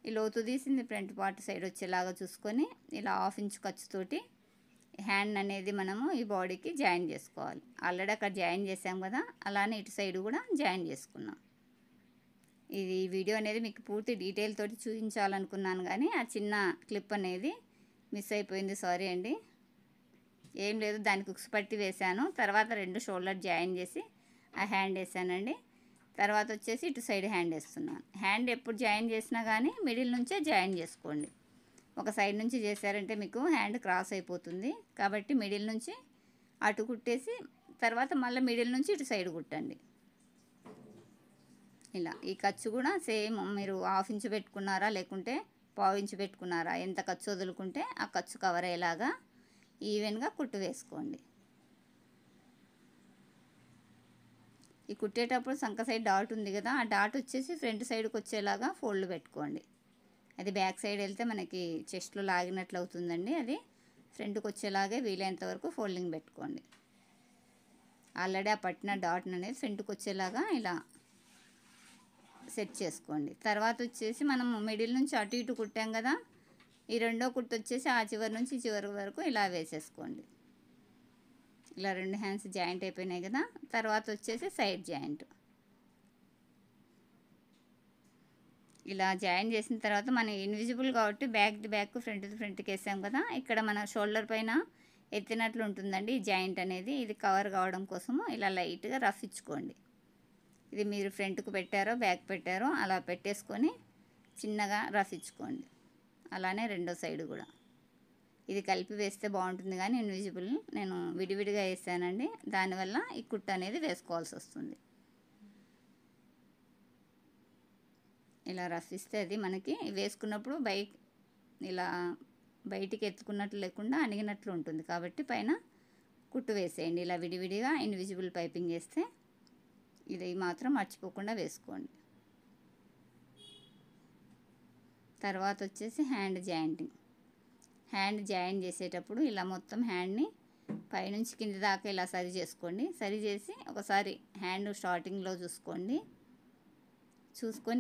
ఈ లోతు తీసింది ఫ్రంట్ పార్ట్ సైడ్ వచ్చేలాగా చూసుకొని ఇలా 1/2 ఇంచ్ ఖర్చుతోటి హ్యాండ్ అనేది మనము ఈ బాడీకి జాయిన్ చేసుకోవాలి. ఆల్రెడీ అక్కడ జాయిన్ చేసాం కదా, అలానే ఇటు సైడ్ కూడా జాయిన్ చేసుకున్నాం. ఇది వీడియో అనేది మీకు పూర్తి డీటెయిల్ తోటి చూపించాలనుకున్నాను కానీ ఆ చిన్న క్లిప్ అనేది మిస్ అయిపోయింది, సారీ అండి. ఏం లేదు, దానికి ఉక్సు పట్టి వేశాను, తర్వాత రెండు షోల్డర్ జాయిన్ చేసి ఆ హ్యాండ్ వేసానండి. తర్వాత వచ్చేసి ఇటు సైడ్ హ్యాండ్ వేస్తున్నాను. హ్యాండ్ ఎప్పుడు జాయిన్ చేసినా కానీ మిడిల్ నుంచే జాయిన్ చేసుకోండి. ఒక సైడ్ నుంచి చేశారంటే మీకు హ్యాండ్ క్రాస్ అయిపోతుంది. కాబట్టి మిడిల్ నుంచి అటు కుట్టేసి తర్వాత మళ్ళీ మిడిల్ నుంచి ఇటు సైడ్ కుట్టండి. ఇలా ఈ ఖర్చు కూడా సేమ్ మీరు 1/2 ఇంచు పెట్టుకున్నారా లేకుంటే 1/4 ఇంచు పెట్టుకున్నారా, ఎంత ఖర్చు వదులుకుంటే ఆ ఖర్చు కవర్ అయ్యేలాగా ఈవెన్గా కుట్టు వేసుకోండి. ఈ కుట్టేటప్పుడు సంక సైడ్ డాట్ ఉంది కదా, ఆ డాట్ వచ్చేసి ఫ్రంట్ సైడ్కి వచ్చేలాగా ఫోల్డ్ పెట్టుకోండి. అది బ్యాక్ సైడ్ వెళ్తే మనకి చెస్ట్లో లాగినట్లు అవుతుందండి. అది ఫ్రంట్కి వచ్చేలాగే వీలైనంత వరకు ఫోల్డింగ్ పెట్టుకోండి. ఆల్రెడీ ఆ పట్టిన డాట్ అనేది ఫ్రంట్కి వచ్చేలాగా ఇలా సెట్ చేసుకోండి. తర్వాత వచ్చేసి మనము మిడిల్ నుంచి అటు ఇటు కుట్టాం కదా, ఈ రెండో కుట్టు వచ్చేసి ఆ చివరి నుంచి ఈ చివరి వరకు ఇలా వేసేసుకోండి. ఇలా రెండు హ్యాండ్స్ జాయింట్ అయిపోయినాయి కదా. తర్వాత వచ్చేసి సైడ్ జాయింట్ ఇలా జాయిన్ చేసిన తర్వాత మన ఇన్విజిబుల్ కాబట్టి బ్యాక్ ఫ్రంట్కి వేసాం కదా, ఇక్కడ మన షోల్డర్ పైన ఎత్తినట్లు ఉంటుందండి ఈ జాయింట్ అనేది. ఇది కవర్ కావడం కోసము ఇలా లైట్గా రఫ్ ఇచ్చుకోండి. ఇది మీరు ఫ్రంట్కు పెట్టారో బ్యాక్ పెట్టారో అలా పెట్టేసుకొని చిన్నగా రఫ్ ఇచ్చుకోండి. అలానే రెండో సైడ్ కూడా ఇది కలిపి వేస్తే బాగుంటుంది కానీ ఇన్విజిబుల్ నేను విడివిడిగా వేసానండి, దానివల్ల ఈ కుట్టు అనేది వేసుకోవాల్సి వస్తుంది. ఇలా రఫ్ ఇస్తే అది మనకి వేసుకున్నప్పుడు ఇలా బయటికి ఎత్తుకున్నట్లు లేకుండా అణిగినట్లు ఉంటుంది. కాబట్టి పైన కుట్టు వేసేయండి. ఇలా విడివిడిగా ఇన్విజిబుల్ పైపింగ్ వేస్తే ఇది మాత్రం మర్చిపోకుండా వేసుకోండి. తర్వాత వచ్చేసి హ్యాండ్ జాయిన్ చేసేటప్పుడు ఇలా మొత్తం హ్యాండ్ని పైనుంచి కింది దాకా ఇలా సరి చేసుకోండి. సరి చేసి ఒకసారి హ్యాండ్ స్టార్టింగ్లో చూసుకొని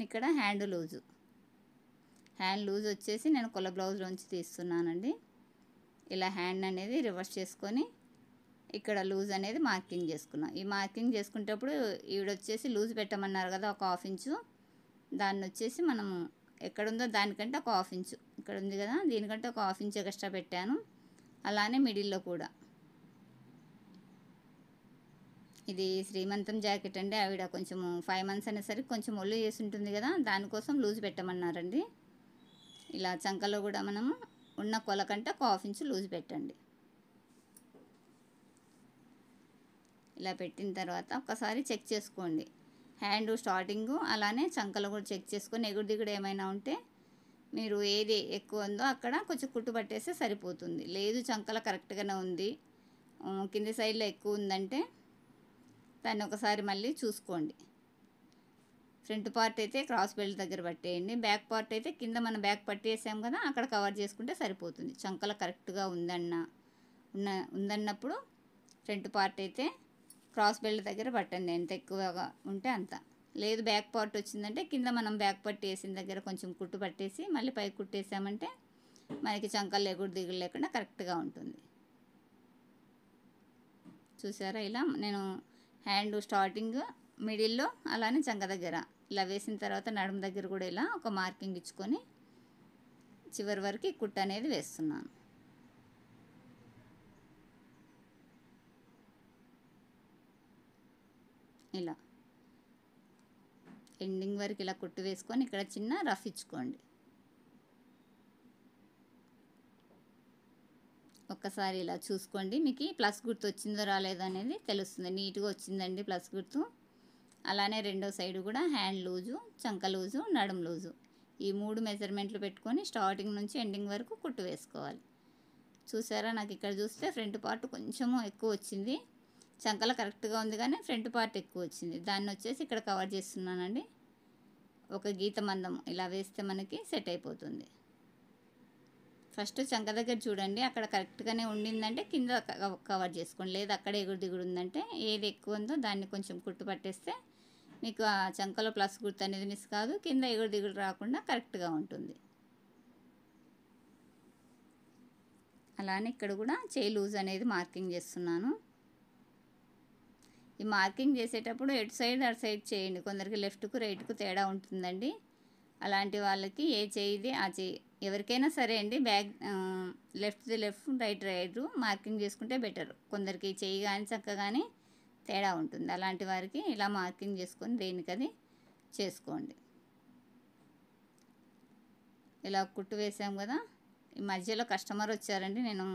ఇక్కడ హ్యాండ్ లూజ్ వచ్చేసి నేను కొల బ్లౌజ్లోంచి తీస్తున్నానండి. ఇలా హ్యాండ్ అనేది రివర్స్ చేసుకొని ఇక్కడ లూజ్ అనేది మార్కింగ్ చేసుకున్నాం. ఈ మార్కింగ్ చేసుకునేటప్పుడు ఈవిడొచ్చేసి లూజ్ పెట్టమన్నారు కదా, ఒక 1/2 ఇంచు, దాన్ని వచ్చేసి మనము ఎక్కడుందో దానికంటే ఒక 1/2 ఇంచు, ఇక్కడ ఉంది కదా దీనికంటే ఒక 1/2 ఇంచు ఎక్స్ట్రా పెట్టాను. అలానే మిడిల్లో కూడా ఇది శ్రీమంతం జాకెట్ అండి. ఆవిడ కొంచెము 5 మంత్స్ అనేసరికి కొంచెం ఒళ్ళు చేసి ఉంటుంది కదా, దానికోసం లూజ్ పెట్టమన్నారండి. ఇలా చంకలో కూడా మనము ఉన్న కొల కంటే ఒక 1/2 ఇంచు లూజ్ పెట్టండి. ఇలా పెట్టిన తర్వాత ఒకసారి చెక్ చేసుకోండి హ్యాండ్ స్టార్టింగు, అలానే చంకలో కూడా చెక్ చేసుకొని ఎగుడు దిగుడు ఏమైనా ఉంటే మీరు ఏది ఎక్కువ ఉందో అక్కడ కొంచెం కుట్టు పట్టేస్తే సరిపోతుంది. లేదు చంకల కరెక్ట్గానే ఉంది, కింది సైడ్లో ఎక్కువ ఉందంటే దాన్ని ఒకసారి మళ్ళీ చూసుకోండి. ఫ్రంట్ పార్ట్ అయితే క్రాస్ బెల్ట్ దగ్గర పట్టేయండి, బ్యాక్ పార్ట్ అయితే కింద మనం బ్యాక్ పట్టేసాం కదా అక్కడ కవర్ చేసుకుంటే సరిపోతుంది. చంకల కరెక్ట్గా ఉందన్నప్పుడు ఫ్రంట్ పార్ట్ అయితే క్రాస్ బెల్ట్ దగ్గర పట్టండి, ఎంత ఎక్కువగా ఉంటే అంత. లేదు బ్యాక్ పార్ట్ వచ్చిందంటే కింద మనం బ్యాక్ పట్టి వేసిన దగ్గర కొంచెం కుట్టు పట్టేసి మళ్ళీ పైకి కుట్టేసామంటే మనకి చంకలు ఎగుడు దిగుడు లేకుండా కరెక్ట్గా ఉంటుంది. చూసారా, ఇలా నేను హ్యాండ్ స్టార్టింగ్, మిడిల్లో, అలానే చంక దగ్గర ఇలా వేసిన తర్వాత నడుము దగ్గర కూడా ఇలా ఒక మార్కింగ్ ఇచ్చుకొని చివరి వరకు ఈ కుట్టు అనేది వేస్తున్నాను. ఇలా ఎండింగ్ వరకు ఇలా కుట్టు వేసుకొని ఇక్కడ చిన్న రఫ్ ఇచ్చుకోండి. ఒక్కసారి ఇలా చూసుకోండి, మీకు ప్లస్ గుర్తు వచ్చిందో రాలేదో అనేది తెలుస్తుంది. నీట్గా వచ్చిందండి ప్లస్ గుర్తు. అలానే రెండో సైడు కూడా హ్యాండ్ లూజు, చంక లూజు, నడుము లూజు ఈ 3 మెజర్మెంట్లు పెట్టుకొని స్టార్టింగ్ నుంచి ఎండింగ్ వరకు కుట్టు వేసుకోవాలి. చూసారా, నాకు ఇక్కడ చూస్తే ఫ్రంట్ పార్ట్ కొంచెము ఎక్కువ వచ్చింది. చంకల కరెక్ట్గా ఉంది కానీ ఫ్రంట్ పార్ట్ ఎక్కువ వచ్చింది. దాన్ని వచ్చేసి ఇక్కడ కవర్ చేస్తున్నానండి. ఒక గీత మందం ఇలా వేస్తే మనకి సెట్ అయిపోతుంది. ఫస్ట్ చంక దగ్గర చూడండి, అక్కడ కరెక్ట్గానే ఉండిందంటే కింద కవర్ చేసుకోండి. లేదా అక్కడ ఎగుడు దిగుడు ఉందంటే ఏది ఎక్కువ ఉందో దాన్ని కొంచెం కుట్టు పట్టేస్తే మీకు ఆ చంకలో ప్లస్ గుర్తు అనేది మిస్ కాదు, కింద ఎగుడు దిగుడు రాకుండా కరెక్ట్గా ఉంటుంది. అలానే ఇక్కడ కూడా చేయి లూజ్ అనేది మార్కింగ్ చేస్తున్నాను. ఈ మార్కింగ్ చేసేటప్పుడు ఎటు సైడ్ అటు సైడ్ చేయండి. కొందరికి లెఫ్ట్కు రైట్కు తేడా ఉంటుందండి. అలాంటి వాళ్ళకి ఏ చేయిది ఆ చేయి, ఎవరికైనా సరే అండి, లెఫ్ట్ది లెఫ్ట్, రైట్ రైట్ మార్కింగ్ చేసుకుంటే బెటర్. కొందరికి చేయి కానీ చక్క కానీ తేడా ఉంటుంది. అలాంటి వారికి ఇలా మార్కింగ్ చేసుకొని దేనికది చేసుకోండి. ఇలా కుట్టు వేసాం కదా, ఈ మధ్యలో కస్టమర్ వచ్చారండి, నేను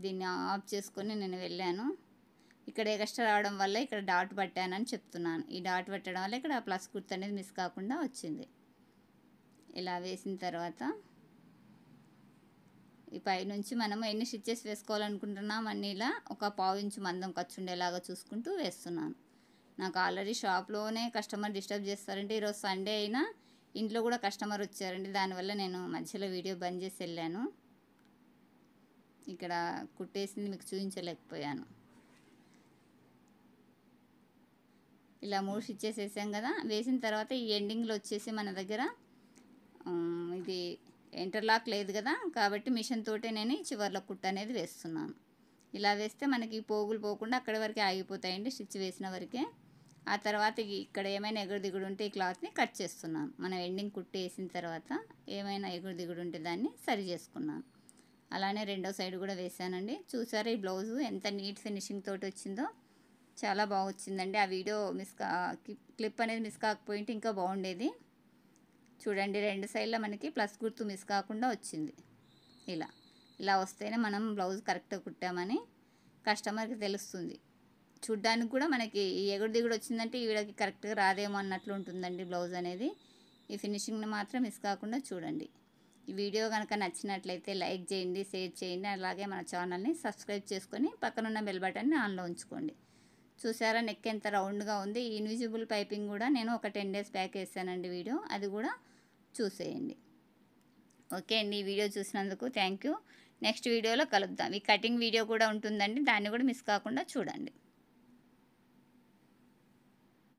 దీన్ని ఆఫ్ చేసుకొని నేను వెళ్ళాను. ఇక్కడ ఎక్స్ట్రా రావడం వల్ల ఇక్కడ డాట్ పట్టానని చెప్తున్నాను. ఈ డాట్ పట్టడం వల్ల ఇక్కడ ప్లస్ గుర్తు అనేది మిస్ కాకుండా వచ్చింది. ఇలా వేసిన తర్వాత ఈ పైనుంచి మనము ఎన్ని స్టిచ్చెస్ వేసుకోవాలనుకుంటున్నాం అన్నీ ఇలా ఒక 1/2 ఇంచు మందం ఖర్చు ఉండేలాగా చూసుకుంటూ వేస్తున్నాను. నాకు ఆల్రెడీ షాప్లోనే కస్టమర్ డిస్టర్బ్ చేస్తారంటే ఈరోజు సండే అయినా ఇంట్లో కూడా కస్టమర్ వచ్చారండి. దానివల్ల నేను మధ్యలో వీడియో బంద్ చేసి వెళ్ళాను. ఇక్కడ కుట్టేసింది మీకు చూపించలేకపోయాను. ఇలా 3 స్టిచ్చెస్ వేసాం కదా, వేసిన తర్వాత ఈ ఎండింగ్లో వచ్చేసి మన దగ్గర ఇది ఇంటర్లాక్ లేదు కదా, కాబట్టి మిషన్ తోటే నేను చివర్లో కుట్టు అనేది వేస్తున్నాను. ఇలా వేస్తే మనకి పోగులు పోకుండా అక్కడి వరకే ఆగిపోతాయండి స్టిచ్ వేసిన వరకే. ఆ తర్వాత ఇక్కడ ఏమైనా ఎగుడు దిగుడు ఉంటే ఈ క్లాత్ని కట్ చేస్తున్నాను. మనం ఎండింగ్ కుట్టు వేసిన తర్వాత ఏమైనా ఎగుడు దిగుడు ఉంటే దాన్ని సరి చేసుకున్నాను. అలానే రెండో సైడ్ కూడా వేసానండి. చూసారా ఈ బ్లౌజు ఎంత నీట్ ఫినిషింగ్ తోటి వచ్చిందో, చాలా బాగా వచ్చిందండి. ఆ వీడియో క్లిప్ అనేది మిస్ కాకపోయింటే ఇంకా బాగుండేది. చూడండి, రెండు సైడ్లో మనకి ప్లస్ గుర్తు మిస్ కాకుండా వచ్చింది. ఇలా వస్తేనే మనం బ్లౌజ్ కరెక్ట్గా కుట్టామని కస్టమర్కి తెలుస్తుంది. చూడ్డానికి కూడా మనకి ఈ ఎగుడు దిగుడు వచ్చిందంటే ఈవిడకి కరెక్ట్గా రాదేమో అన్నట్లు ఉంటుందండి బ్లౌజ్ అనేది. ఈ ఫినిషింగ్ని మాత్రం మిస్ కాకుండా చూడండి. ఈ వీడియో కనుక నచ్చినట్లయితే లైక్ చేయండి, షేర్ చేయండి. అలాగే మన ఛానల్ని సబ్స్క్రైబ్ చేసుకొని పక్కనున్న బెల్ బటన్ని ఆన్లో ఉంచుకోండి. చూసారా నెక్ ఎంత రౌండ్గా ఉంది. ఈ ఇన్విజిబుల్ పైపింగ్ కూడా నేను ఒక 10 days బ్యాక్ వేసానండి వీడియో, అది కూడా చూసేయండి. ఓకే అండి, ఈ వీడియో చూసినందుకు థ్యాంక్ యూ. నెక్స్ట్ వీడియోలో కలుద్దాం. ఈ కటింగ్ వీడియో కూడా ఉంటుందండి, దాన్ని కూడా మిస్ కాకుండా చూడండి.